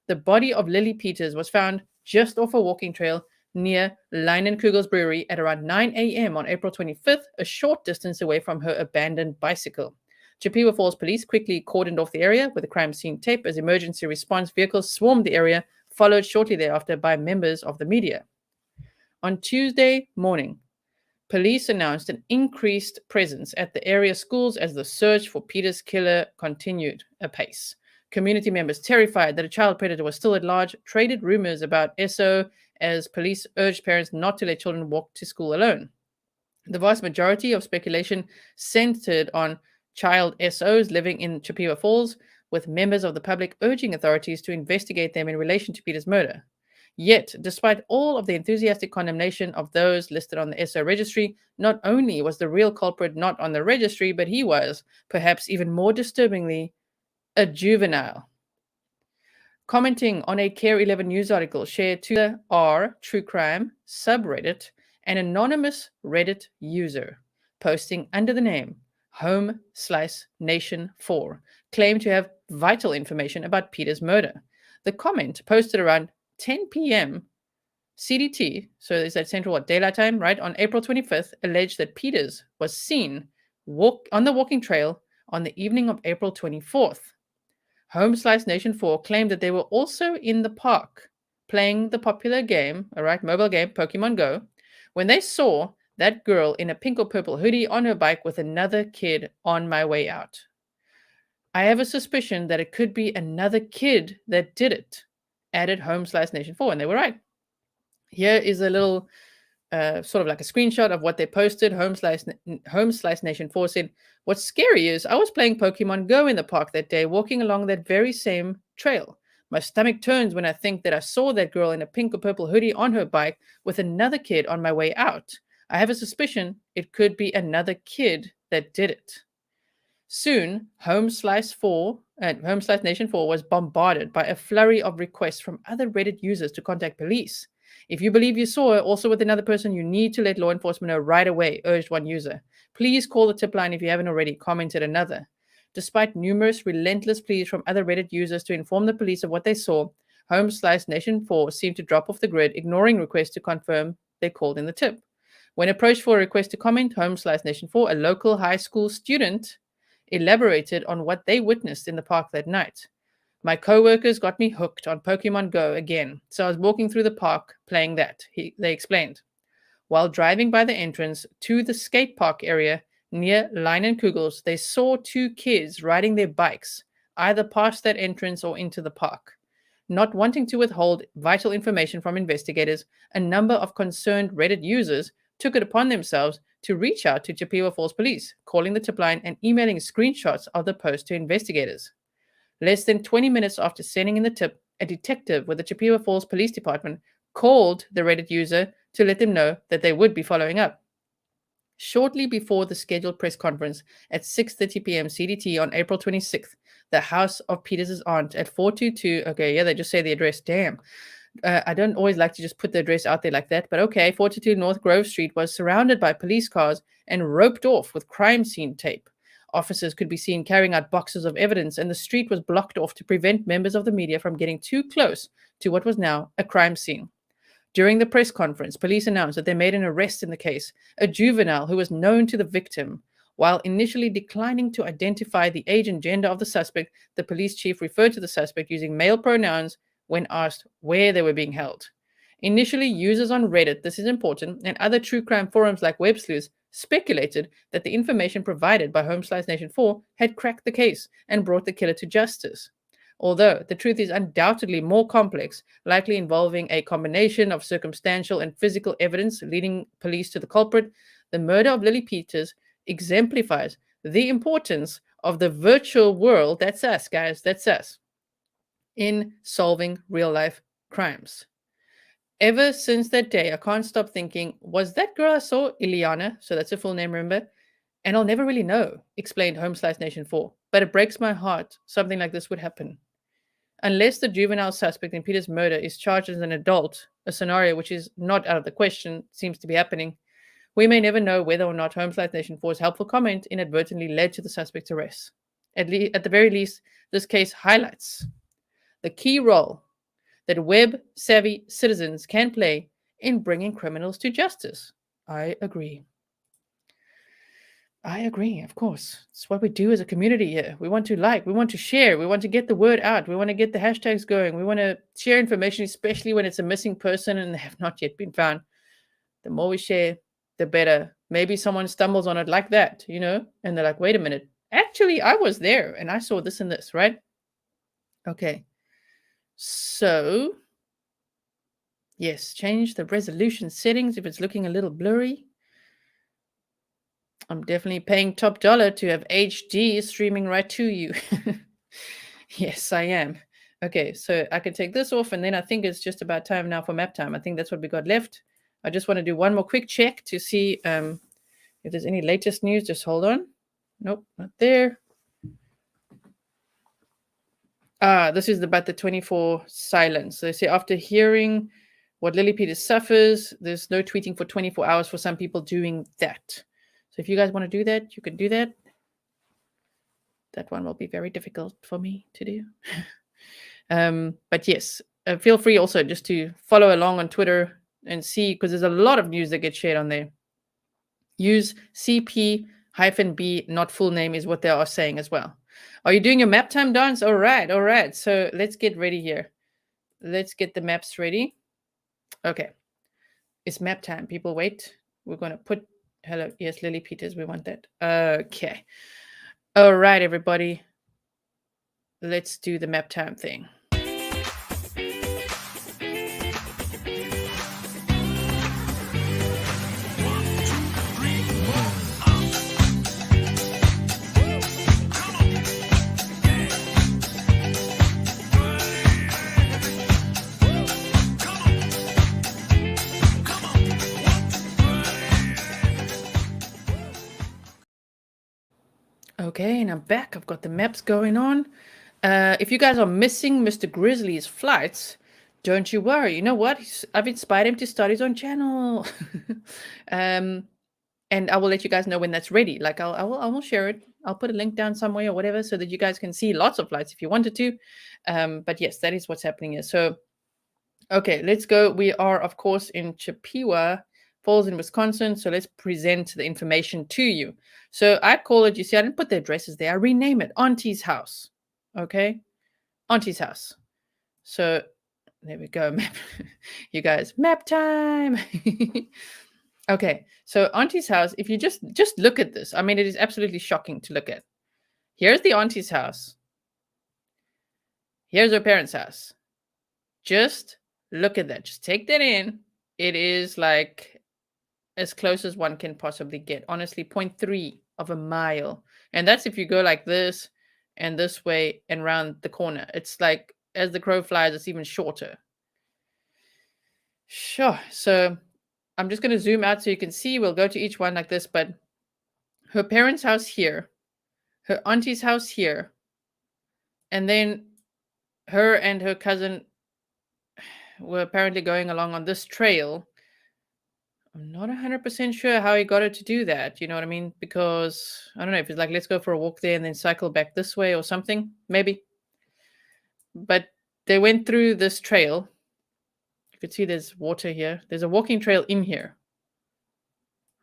The body of Lily Peters was found just off a walking trail near Leinenkugel's brewery at around 9 a.m. on April 25th, a short distance away from her abandoned bicycle. Chippewa Falls police quickly cordoned off the area with a crime scene tape as emergency response vehicles swarmed the area, followed shortly thereafter by members of the media. On Tuesday morning, police announced an increased presence at the area schools as the search for Peters' killer continued apace. Community members, terrified that a child predator was still at large, traded rumors about SO as police urged parents not to let children walk to school alone. The vast majority of speculation centered on child SOs living in Chippewa Falls, with members of the public urging authorities to investigate them in relation to Peters' murder. Yet, despite all of the enthusiastic condemnation of those listed on the SO registry, not only was the real culprit not on the registry, but he was, perhaps even more disturbingly, a juvenile. Commenting on a Care 11 news article shared to the R True Crime subreddit, an anonymous Reddit user posting under the name Home/Nation4 claimed to have vital information about Peters' murder. The comment, posted around 10 p.m. CDT, so is that Central Daylight Time, right, on April 25th, alleged that Peters was seen on the walking trail on the evening of April 24th. Home/Nation4 claimed that they were also in the park playing the popular game, mobile game Pokemon Go, when they saw that girl in a pink or purple hoodie on her bike with another kid on my way out. I have a suspicion that it could be another kid that did it, added Home/Nation4, and they were right. Here is a little sort of like a screenshot of what they posted. Home/Nation4 said, "What's scary is I was playing Pokemon Go in the park that day, walking along that very same trail. My stomach turns when I think that I saw that girl in a pink or purple hoodie on her bike with another kid on my way out. I have a suspicion it could be another kid that did it." Soon, Home/Nation4 was bombarded by a flurry of requests from other Reddit users to contact police. "If you believe you saw her also with another person, you need to let law enforcement know right away," urged one user. "Please call the tip line if you haven't already," commented another. Despite numerous relentless pleas from other Reddit users to inform the police of what they saw, Home/Nation4 seemed to drop off the grid, ignoring requests to confirm they called in the tip. When approached for a request to comment, Home/Nation4, a local high school student, elaborated on what they witnessed in the park that night. "My co-workers got me hooked on Pokemon Go again, so I was walking through the park playing that," they explained. While driving by the entrance to the skate park area near Leinenkugel's, they saw two kids riding their bikes, either past that entrance or into the park. Not wanting to withhold vital information from investigators, a number of concerned Reddit users took it upon themselves to reach out to Chippewa Falls police, calling the tip line and emailing screenshots of the post to investigators. Less than 20 minutes after sending in the tip, a detective with the Chippewa Falls Police Department called the Reddit user to let them know that they would be following up. Shortly before the scheduled press conference at 6:30 p.m. CDT on April 26th, the house of Peters' aunt at 422, they just say the address, damn. I don't always like to just put the address out there like that, but 422 North Grove Street was surrounded by police cars and roped off with crime scene tape. Officers could be seen carrying out boxes of evidence, and the street was blocked off to prevent members of the media from getting too close to what was now a crime scene. During the press conference, police announced that they made an arrest in the case, a juvenile who was known to the victim. While initially declining to identify the age and gender of the suspect, the police chief referred to the suspect using male pronouns when asked where they were being held. Initially, users on Reddit, this is important, and other true crime forums like Web Sleuths speculated that the information provided by Home/Nation4 had cracked the case and brought the killer to justice. Although the truth is undoubtedly more complex, likely involving a combination of circumstantial and physical evidence leading police to the culprit, the murder of Lily Peters exemplifies the importance of the virtual world, that's us, guys, that's us, in solving real-life crimes. Ever since that day, I can't stop thinking, was that girl I saw Liliana? So that's her full name, remember? And I'll never really know, explained Home/Nation4. But it breaks my heart something like this would happen. Unless the juvenile suspect in Peters' murder is charged as an adult, a scenario which is not out of the question, seems to be happening, we may never know whether or not Home/Nation4's helpful comment inadvertently led to the suspect's arrest. At the very least, this case highlights the key role that web-savvy citizens can play in bringing criminals to justice. I agree. I agree, of course. It's what we do as a community here. We want to we want to share, we want to get the word out, we want to get the hashtags going, we want to share information, especially when it's a missing person and they have not yet been found. The more we share, the better. Maybe someone stumbles on it like that, and they're like, wait a minute, actually, I was there and I saw this and this, right? Okay. So, yes, change the resolution settings if it's looking a little blurry. I'm definitely paying top dollar to have HD streaming right to you. Yes, I am. Okay, so I can take this off, and then I think it's just about time now for map time. I think that's what we got left. I just want to do one more quick check to see if there's any latest news. Just hold on. Nope, not there. This is about the 24 silence. So they say after hearing what Lily Peters suffers, there's no tweeting for 24 hours for some people doing that. So if you guys want to do that, you can do that. That one will be very difficult for me to do. But yes, feel free also just to follow along on Twitter and see, because there's a lot of news that gets shared on there. Use CP-B, not full name, is what they are saying as well. Are you doing your map time dance? All right. So let's get ready here. Let's get the maps ready. Okay. It's map time. People wait. We're going to put... Hello. Yes, Lily Peters. We want that. Okay. All right, everybody. Let's do the map time thing. Okay, and I'm back. I've got the maps going on. If you guys are missing Mr. Grizzly's flights, don't you worry. You know what? I've inspired him to start his own channel. And I will let you guys know when that's ready. Like I will share it. I'll put a link down somewhere or whatever so that you guys can see lots of flights if you wanted to. But yes, that is what's happening here. So, okay, let's go. We are, of course, in Chippewa Falls in Wisconsin. So let's present the information to you. So I call it, you see, I didn't put the addresses there. I rename it Auntie's house. Okay. Auntie's house. So there we go. You guys, map time. Okay. So Auntie's house, if you just look at this, I mean, it is absolutely shocking to look at. Here's the Auntie's house. Here's her parents' house. Just look at that. Just take that in. It is like as close as one can possibly get. Honestly, 0.3 of a mile. And that's if you go like this and this way and round the corner. It's like, as the crow flies, it's even shorter. Sure. So I'm just going to zoom out so you can see. We'll go to each one like this, but her parents' house here, her auntie's house here, and then her and her cousin were apparently going along on this trail. I'm not 100% sure how he got her to do that. You know what I mean? Because I don't know if it's like, let's go for a walk there and then cycle back this way or something, maybe. But they went through this trail. You can see there's water here. There's a walking trail in here,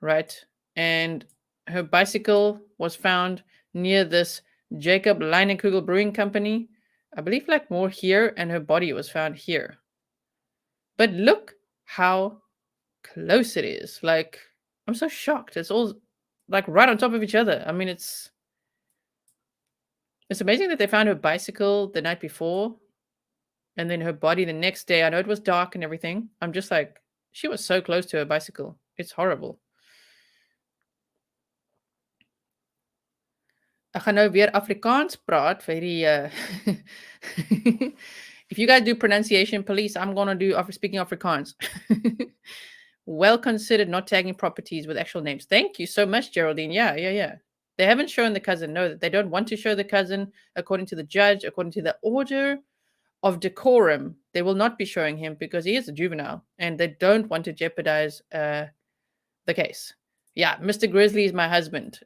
right? And her bicycle was found near this Jacob Leinenkugel Brewing Company. I believe like more here, and her body was found here. But look how close it is. Like, I'm so shocked. It's all like right on top of each other. I mean, it's amazing that they found her bicycle the night before and then her body the next day. I know it was dark and everything. I'm just like, she was so close to her bicycle. It's horrible. Ek gaan nou weer Afrikaans praat vir die if you guys do pronunciation police, I'm going to do speaking Afrikaans. Well considered not tagging properties with actual names. Thank you so much, Geraldine. Yeah. They haven't shown the cousin. No, they don't want to show the cousin. According to the judge, according to the order of decorum, they will not be showing him because he is a juvenile and they don't want to jeopardize the case. Yeah, Mr. Grizzly is my husband.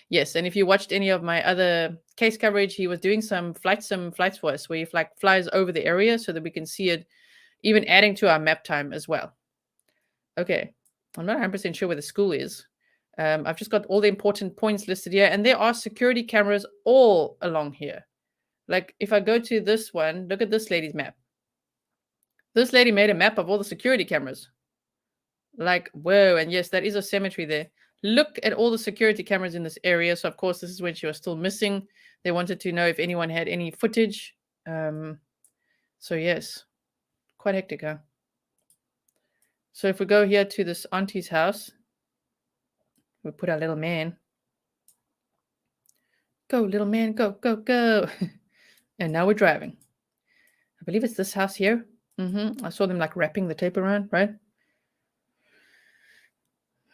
Yes, and if you watched any of my other case coverage, he was doing some flights for us where he flies over the area so that we can see it, even adding to our map time as well. Okay. I'm not 100% sure where the school is. I've just got all the important points listed here, and there are security cameras all along here. Like, if I go to this one, look at this lady's map. This lady made a map of all the security cameras. Like, whoa. And yes, that is a cemetery there. Look at all the security cameras in this area. So, of course, this is when she was still missing. They wanted to know if anyone had any footage. So, yes, quite hectic, huh? So, if we go here to this auntie's house, we put our little man. Go, little man, go, go, go. And now we're driving. I believe it's this house here. I saw them like wrapping the tape around, right?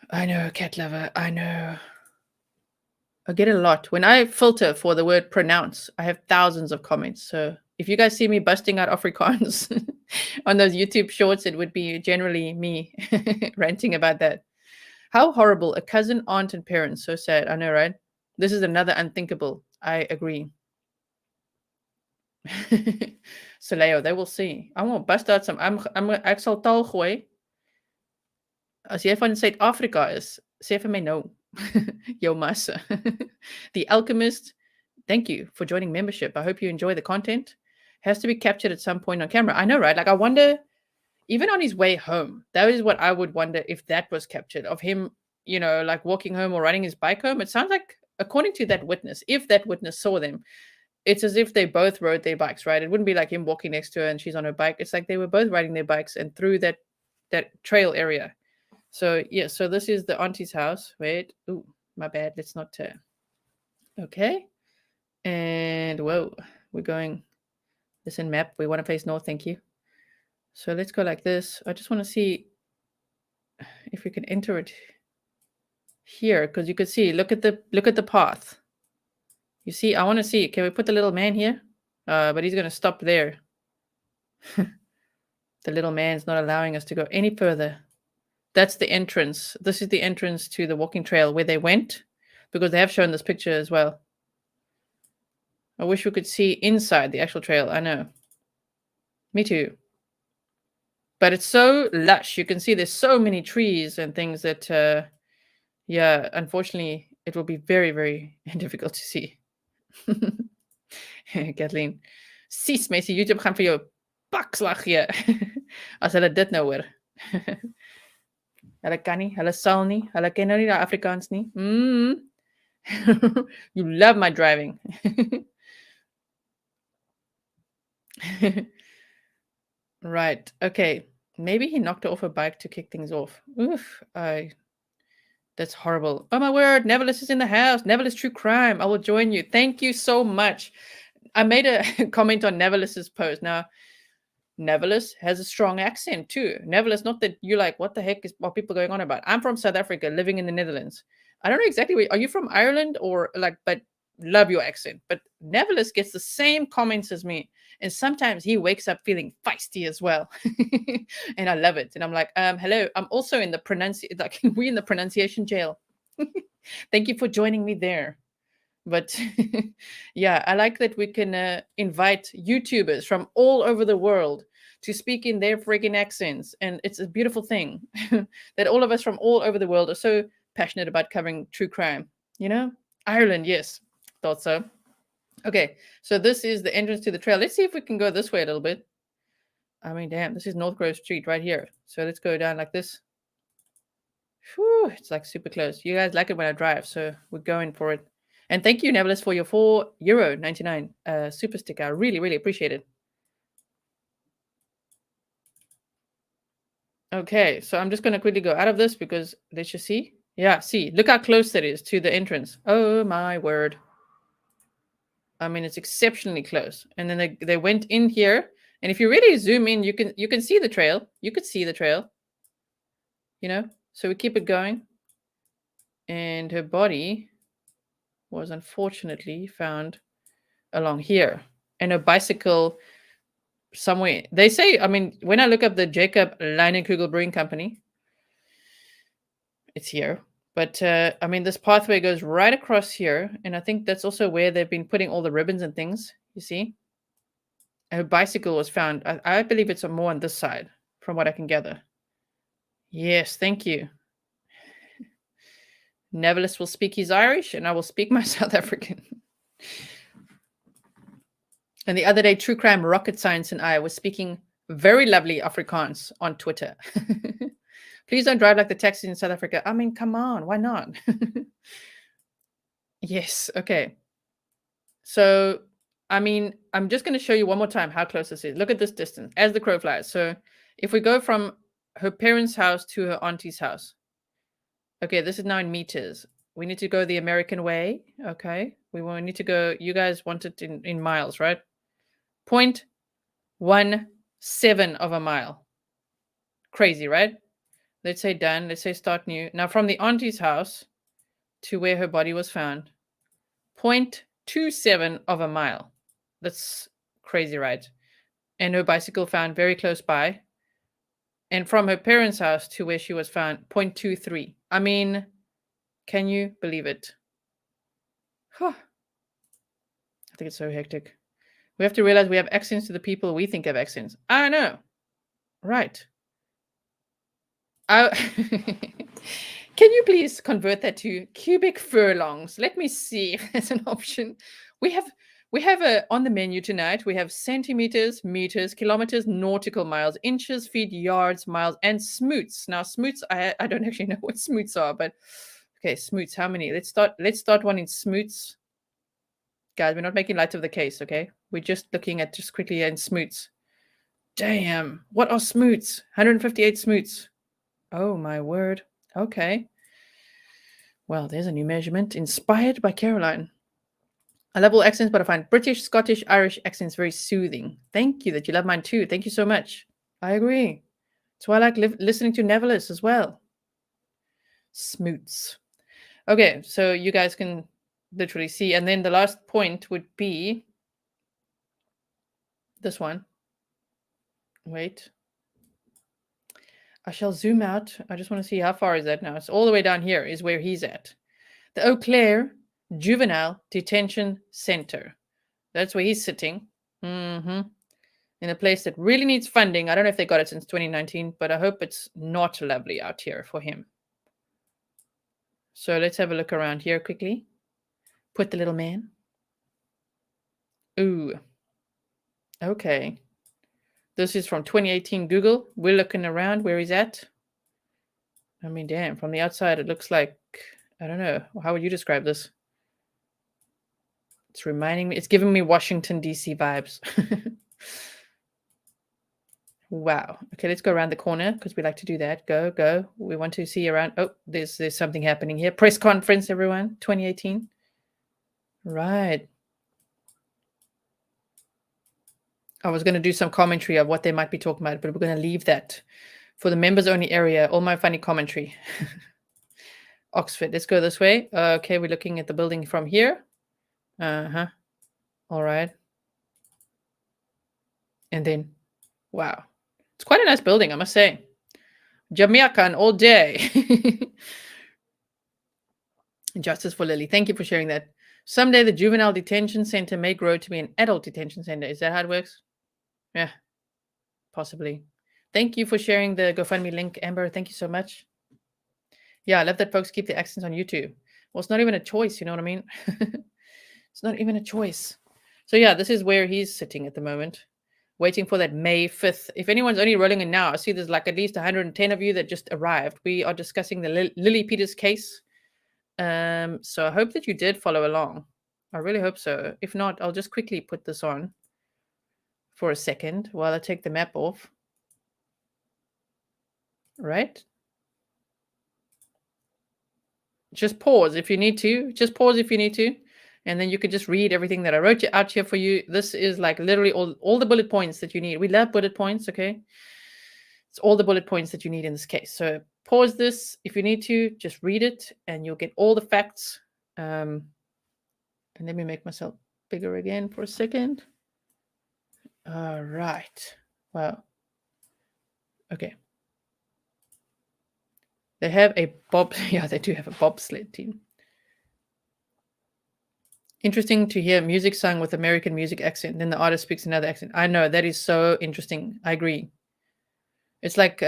I know, cat lover. I know. I get it a lot. When I filter for the word pronounce, I have thousands of comments. So if you guys see me busting out Afrikaans on those YouTube shorts, it would be generally me ranting about that. How horrible. A cousin, aunt, and parents. So sad. I know, right? This is another unthinkable. I agree. So Leo, they will see. I'm gonna bust out some. Ek sal taal gooi. As jy van Suid-Afrika is, sê vir my no. Yo massa. The Alchemist, thank you for joining membership. I hope you enjoy the content. Has to be captured at some point on camera. I know, right? Like, I wonder, even on his way home, that is what I would wonder if that was captured of him, you know, like walking home or riding his bike home. It sounds like, according to that witness, if that witness saw them, it's as if they both rode their bikes, right? It wouldn't be like him walking next to her and she's on her bike. It's like they were both riding their bikes and through that trail area. So, yeah, so this is the auntie's house. Wait. Ooh, my bad. Let's not turn. Okay. And, whoa, we're going. Listen, map. We want to face north. Thank you. So let's go like this. I just want to see if we can enter it here, because you could see, look at the path. You see, I want to see. Can we put the little man here? But he's going to stop there. The little man's not allowing us to go any further. That's the entrance. This is the entrance to the walking trail where they went, because they have shown this picture as well. I wish we could see inside the actual trail. I know. Me too. But it's so lush. You can see there's so many trees and things that, yeah, unfortunately, it will be very, very difficult to see. Kathleen, sies mense, YouTube gaan vir jou pakslag gee. As hulle dit nou hoor. Hulle kan nie, hulle sal nie, hulle ken nou nie die Afrikaans nie. You love my driving. Right, okay. Maybe he knocked her off a bike to kick things off. Oof, that's horrible. Oh my word, Neverless is in the house. Neverless True Crime. I will join you. Thank you so much. I made a comment on Neverless's post. Now, Neverless has a strong accent too. Neverless, not that you're like, what the heck is what people going on about? I'm from South Africa, living in the Netherlands. I don't know exactly where. Are you from Ireland or like, but love your accent. But Neverless gets the same comments as me. And sometimes he wakes up feeling feisty as well. And I love it. And I'm like, hello, I'm also in the we're in the pronunciation jail. Thank you for joining me there. But yeah, I like that we can invite YouTubers from all over the world to speak in their freaking accents. And it's a beautiful thing that all of us from all over the world are so passionate about covering true crime. You know, Ireland, yes, thought so. Okay, so this is the entrance to the trail. Let's see if we can go this way a little bit. I mean, damn, this is North Grove Street right here. So let's go down like this. Whew, it's like super close. You guys like it when I drive, so we're going for it. And thank you, Neverless, for your €4.99 super sticker. I really, really appreciate it. Okay, so I'm just going to quickly go out of this because let's just see. Yeah, see, look how close that is to the entrance. Oh my word. I mean, it's exceptionally close. And then they went in here. And if you really zoom in, you can see the trail. You could see the trail. You know? So we keep it going. And her body was unfortunately found along here. And her bicycle somewhere. They say, I mean, when I look up the Jacob Leinenkugel Brewing Company, it's here. But, I mean, this pathway goes right across here. And I think that's also where they've been putting all the ribbons and things, you see. Her bicycle was found. I believe it's more on this side, from what I can gather. Yes, thank you. Nevertheless will speak his Irish, and I will speak my South African. And the other day, True Crime Rocket Science and I was speaking very lovely Afrikaans on Twitter. Please don't drive like the taxis in South Africa. I mean, come on, why not? Yes, okay. So, I mean, I'm just going to show you one more time how close this is. Look at this distance as the crow flies. So, if we go from her parents' house to her auntie's house, okay, this is now in meters. We need to go the American way. Okay, we need to go. You guys want it in miles, right? 0.17 of a mile. Crazy, right? Let's say done. Let's say start new. Now, from the auntie's house to where her body was found, 0.27 of a mile. That's crazy, right? And her bicycle found very close by. And from her parents' house to where she was found, 0.23. I mean, can you believe it? Huh. I think it's so hectic. We have to realize we have accents to the people we think have accents. I know. Right. Can you please convert that to cubic furlongs? Let me see if there's an option. We have on the menu tonight, we have centimeters, meters, kilometers, nautical miles, inches, feet, yards, miles, and smoots. Now, smoots, I don't actually know what smoots are, but okay, smoots, how many? Let's start one in smoots. Guys, we're not making light of the case, okay? We're just looking at just quickly in smoots. Damn, what are smoots? 158 smoots. Oh, my word. Okay. Well, there's a new measurement inspired by Caroline. I love all accents, but I find British, Scottish, Irish accents very soothing. Thank you that you love mine too. Thank you so much. I agree. That's why I like listening to Nevertheless as well. Smoots. Okay, so you guys can literally see. And then the last point would be this one. Wait. I shall zoom out. I just want to see how far is that now. It's all the way down here is where he's at. The Eau Claire Juvenile Detention Center. That's where he's sitting. In a place that really needs funding. I don't know if they got it since 2019, but I hope it's not lovely out here for him. So let's have a look around here quickly. Put the little man. Ooh. Okay. This is from 2018 Google. We're looking around where he's at. I mean, damn, from the outside, it looks like, I don't know. How would you describe this? It's reminding me, it's giving me Washington, D.C. vibes. Wow. Okay, let's go around the corner because we like to do that. Go. We want to see around. Oh, there's something happening here. Press conference, everyone. 2018. Right. I was going to do some commentary of what they might be talking about, but we're going to leave that for the members only area. All my funny commentary. Oxford. Let's go this way. Okay, we're looking at the building from here. All right. And then, wow. It's quite a nice building, I must say. Jamaican all day. Justice for Lily. Thank you for sharing that. Someday the juvenile detention center may grow to be an adult detention center. Is that how it works? Yeah, possibly. Thank you for sharing the GoFundMe link, Amber. Thank you so much. Yeah, I love that folks keep the accents on YouTube. Well, it's not even a choice, you know what I mean? It's not even a choice. So yeah, this is where he's sitting at the moment, waiting for that May 5th. If anyone's only rolling in now, I see there's like at least 110 of you that just arrived. We are discussing the Lily Peters case. So I hope that you did follow along. I really hope so. If not, I'll just quickly put this on for a second while I take the map off. Right? Just pause if you need to. Just pause if you need to. And then you could just read everything that I wrote out here for you. This is like literally all the bullet points that you need. We love bullet points, okay? It's all the bullet points that you need in this case. So pause this if you need to. Just read it and you'll get all the facts. And let me make myself bigger again for a second. All right. Wow. Okay. They have a yeah, they do have a bobsled team. Interesting to hear music sung with American music accent. Then the artist speaks another accent. I know, that is so interesting. I agree. It's like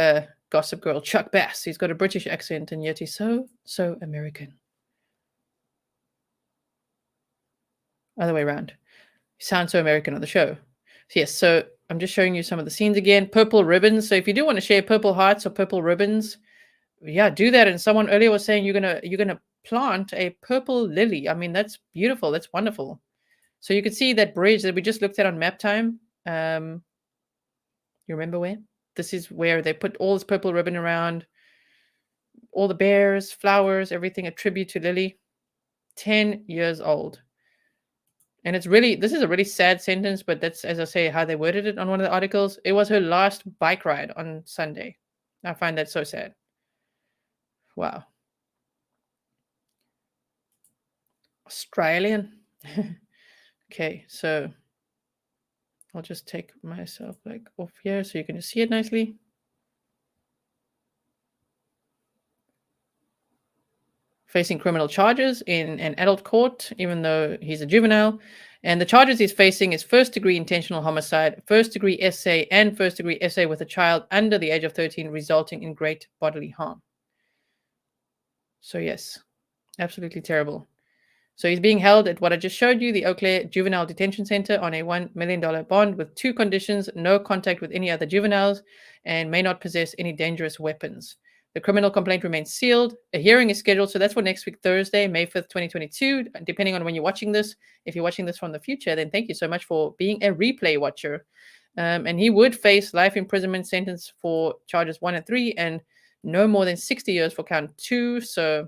Gossip Girl, Chuck Bass. He's got a British accent, and yet he's so American. Other way around. He sounds so American on the show. Yes, so I'm just showing you some of the scenes again. Purple ribbons. So if you do want to share purple hearts or purple ribbons, yeah, do that. And someone earlier was saying you're gonna plant a purple lily. I mean, that's beautiful. That's wonderful. So you can see that bridge that we just looked at on map time. You remember where? This is where they put all this purple ribbon around. All the bears, flowers, everything, a tribute to Lily. 10 years old. And it's really, this is a really sad sentence, but that's, as I say, how they worded it on one of the articles. It was her last bike ride on Sunday. I find that so sad. Wow. Australian. Okay, so I'll just take myself like off here so you can see it nicely. Facing criminal charges in an adult court, even though he's a juvenile. And the charges he's facing is first-degree intentional homicide, first-degree essay, and first-degree essay with a child under the age of 13, resulting in great bodily harm. So yes, absolutely terrible. So he's being held at what I just showed you, the Eau Claire Juvenile Detention Center, on a $1 million bond with 2 conditions: no contact with any other juveniles, and may not possess any dangerous weapons. The criminal complaint remains sealed. A hearing is scheduled, so that's for next week, Thursday, May 5th, 2022, depending on when you're watching this. If you're watching this from the future, then thank you so much for being a replay watcher. And he would face life imprisonment sentence for charges 1 and 3, and no more than 60 years for count 2. So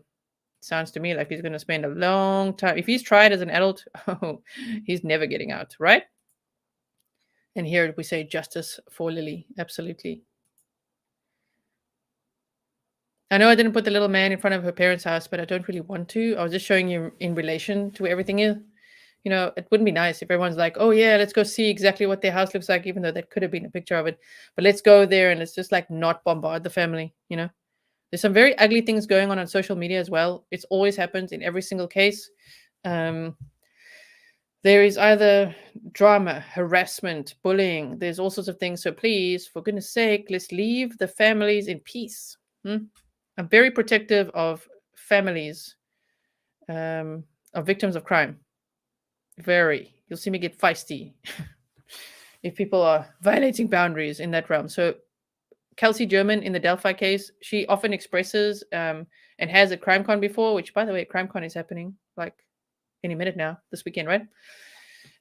sounds to me like he's going to spend a long time. If he's tried as an adult, he's never getting out, right? And here we say justice for Lily. Absolutely. I know I didn't put the little man in front of her parents' house, but I don't really want to. I was just showing you in relation to where everything is. You know, it wouldn't be nice if everyone's like, oh yeah, let's go see exactly what their house looks like, even though that could have been a picture of it. But let's go there and let's just like not bombard the family, you know. There's some very ugly things going on social media as well. It's always happens in every single case. There is either drama, harassment, bullying. There's all sorts of things. So please, for goodness sake, let's leave the families in peace. I'm very protective of families of victims of crime. Very. You'll see me get feisty if people are violating boundaries in that realm. So Kelsey German in the Delphi case, she often expresses and has at CrimeCon before, which, by the way, CrimeCon is happening like any minute now, this weekend, right?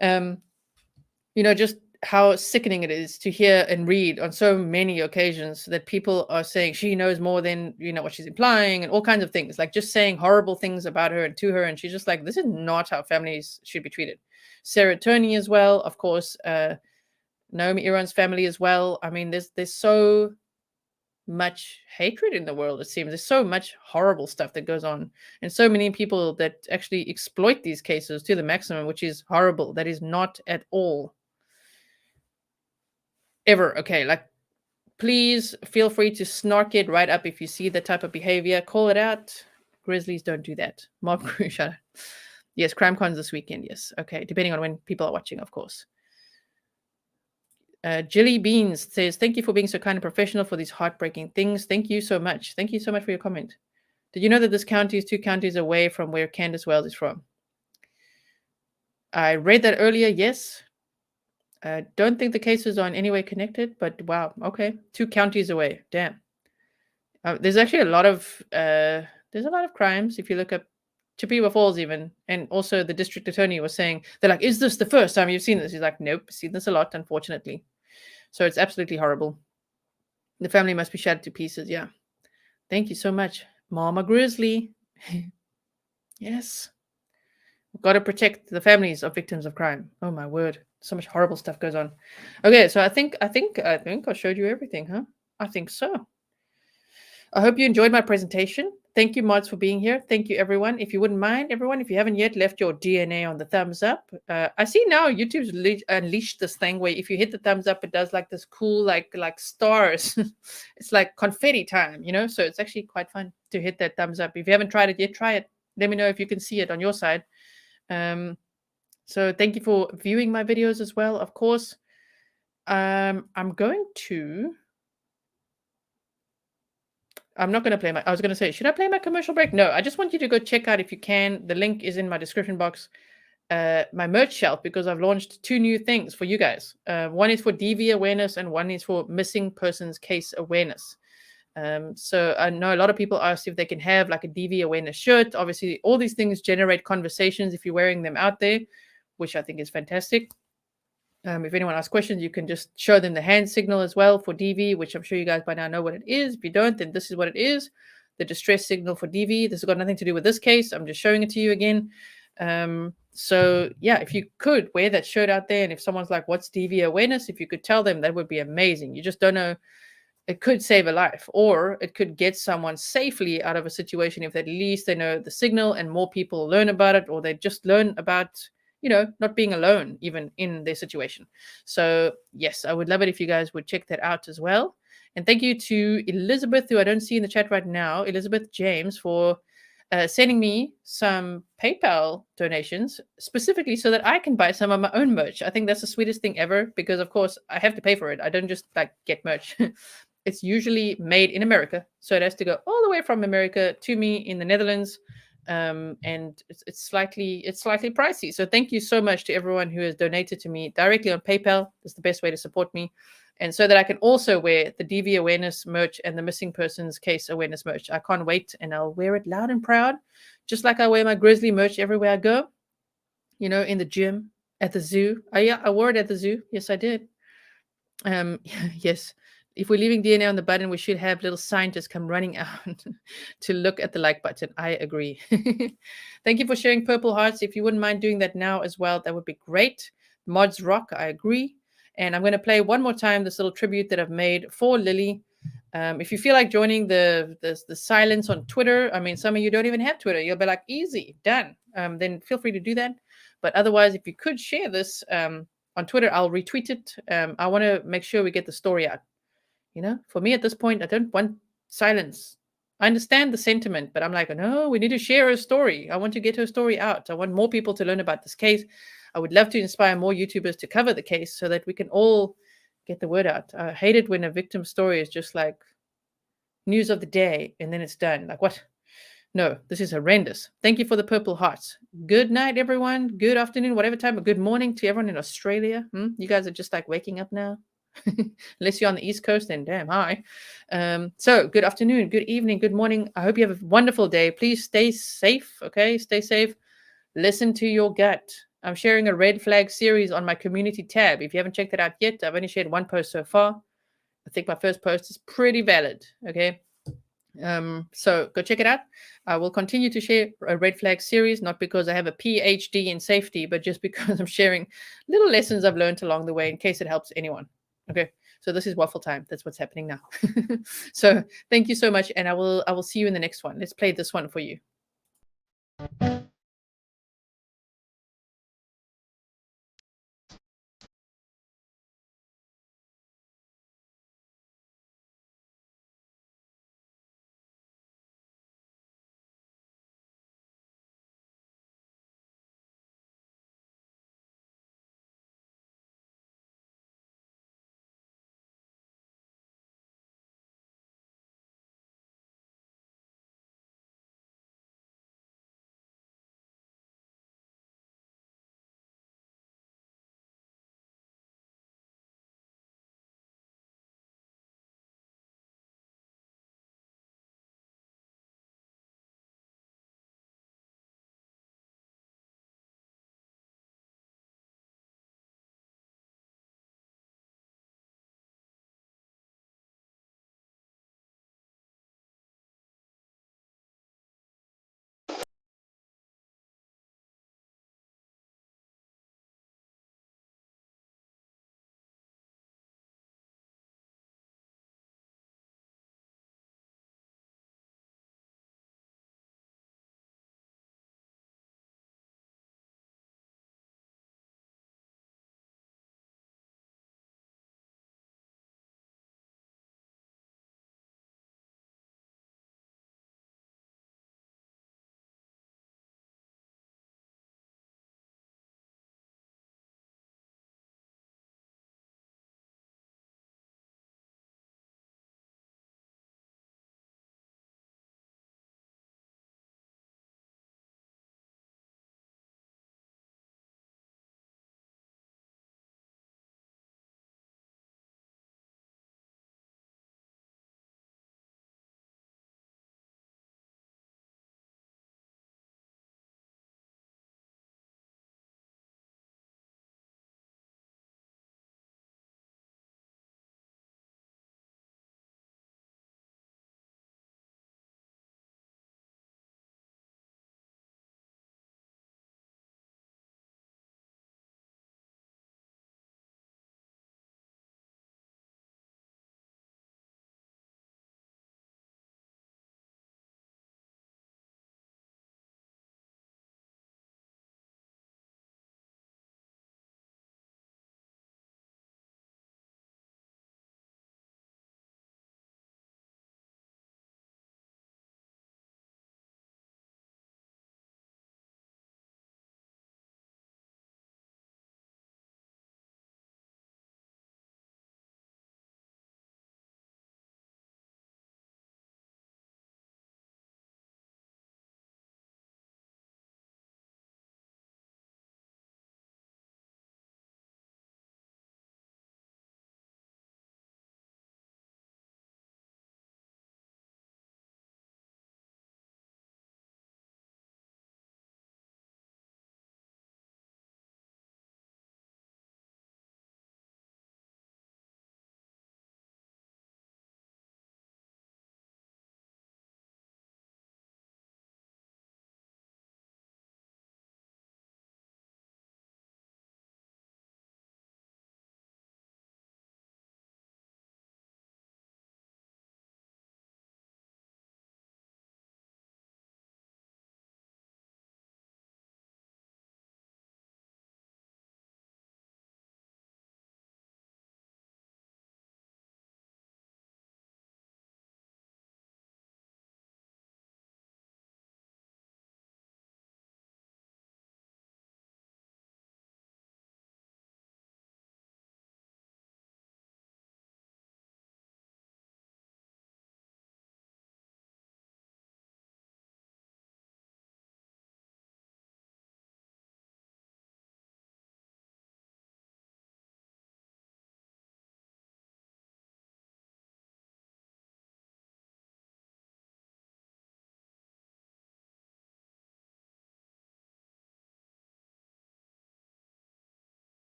You know, just how sickening it is to hear and read on so many occasions that people are saying she knows more than, you know, what she's implying, and all kinds of things, like just saying horrible things about her and to her. And she's just like, this is not how families should be treated. Sarah Turney as well, of course, Naomi Iran's family as well. I mean, there's so much hatred in the world, it seems. There's so much horrible stuff that goes on, and so many people that actually exploit these cases to the maximum, which is horrible. That is not at all ever okay. Like, please feel free to snark it right up if you see that type of behavior. Call it out. Grizzlies don't do that. Mob crew, shut up. Yes, CrimeCon's this weekend. Yes, okay, depending on when people are watching, of course. Jilly Beans says, thank you for being so kind and professional for these heartbreaking things. Thank you so much. Thank you so much for your comment. Did you know that this county is 2 counties away from where Candace Wells is from? I read that earlier, yes. I don't think the cases are in any way connected, but wow, okay. 2 counties away, damn. There's actually a lot of crimes if you look up Chippewa Falls even, and also the district attorney was saying, they're like, is this the first time you've seen this? He's like, nope, seen this a lot, unfortunately. So it's absolutely horrible. The family must be shattered to pieces. Yeah. Thank you so much, Mama Grizzly. Yes. We've got to protect the families of victims of crime. Oh my word. So much horrible stuff goes on. Okay, so I think I showed you everything, huh? I think so. I hope you enjoyed my presentation. Thank you, mods, for being here. Thank you, everyone. If you wouldn't mind, everyone, if you haven't yet left your DNA on the thumbs up. I see now YouTube's unleashed this thing where if you hit the thumbs up, it does like this cool, like stars. It's like confetti time, you know? So it's actually quite fun to hit that thumbs up. If you haven't tried it yet, try it. Let me know if you can see it on your side. So thank you for viewing my videos as well, of course. I'm going to I'm not going to play I was going to say, should I play my commercial break? No, I just want you to go check out, if you can. The link is in my description box. My merch shelf, because I've launched 2 new things for you guys. One is for DV awareness and one is for missing persons case awareness. So I know a lot of people asked if they can have like a DV awareness shirt. Obviously, all these things generate conversations if you're wearing them out there, which I think is fantastic. If anyone asks questions, you can just show them the hand signal as well for DV, which I'm sure you guys by now know what it is. If you don't, then this is what it is. The distress signal for DV. This has got nothing to do with this case. I'm just showing it to you again. So yeah, if you could wear that shirt out there, and if someone's like, what's DV awareness? If you could tell them, that would be amazing. You just don't know. It could save a life, or it could get someone safely out of a situation if at least they know the signal and more people learn about it, or they just learn about, not being alone even in their situation. So yes, I would love it if you guys would check that out as well. And thank you to Elizabeth, who I don't see in the chat right now, Elizabeth James, for sending me some PayPal donations specifically so that I can buy some of my own merch. I think that's the sweetest thing ever, because of course I have to pay for it. I don't just get merch. It's usually made in America, so it has to go all the way from America to me in the Netherlands. And it's slightly pricey. So thank you so much to everyone who has donated to me directly on PayPal. That's the best way to support me. And so that I can also wear the DV awareness merch and the missing persons case awareness merch. I can't wait, and I'll wear it loud and proud, just like I wear my Grizzly merch everywhere I go, in the gym, at the zoo. I wore it at the zoo. Yes, I did. Yes. If we're leaving DNA on the button, we should have little scientists come running out to look at the like button. I agree. Thank you for sharing purple hearts. If you wouldn't mind doing that now as well, that would be great. Mods rock. I agree. And I'm going to play one more time this little tribute that I've made for Lily. If you feel like joining the silence on Twitter, I mean, some of you don't even have Twitter. You'll be like, easy, done. Then feel free to do that. But otherwise, if you could share this on Twitter, I'll retweet it. I want to make sure we get the story out. For me at this point, I don't want silence. I understand the sentiment, but I'm like, no, we need to share her story. I want to get her story out. I want more people to learn about this case. I would love to inspire more YouTubers to cover the case so that we can all get the word out. I hate it when a victim story is just like news of the day and then it's done. Like, what? No, this is horrendous. Thank you for the purple hearts. Good night, everyone. Good afternoon, whatever time. Good morning to everyone in Australia. You guys are just like waking up now. Unless you're on the East Coast, then damn, hi. So good afternoon, good evening, good morning. I hope you have a wonderful day. Please stay safe, okay? Stay safe. Listen to your gut. I'm sharing a red flag series on my community tab. If you haven't checked it out yet, I've only shared one post so far. I think my first post is pretty valid, okay? So go check it out. I will continue to share a red flag series, not because I have a PhD in safety, but just because I'm sharing little lessons I've learned along the way in case it helps anyone. Okay, so this is waffle time. That's what's happening now. So thank you so much, and I will see you in the next one. Let's play this one for you.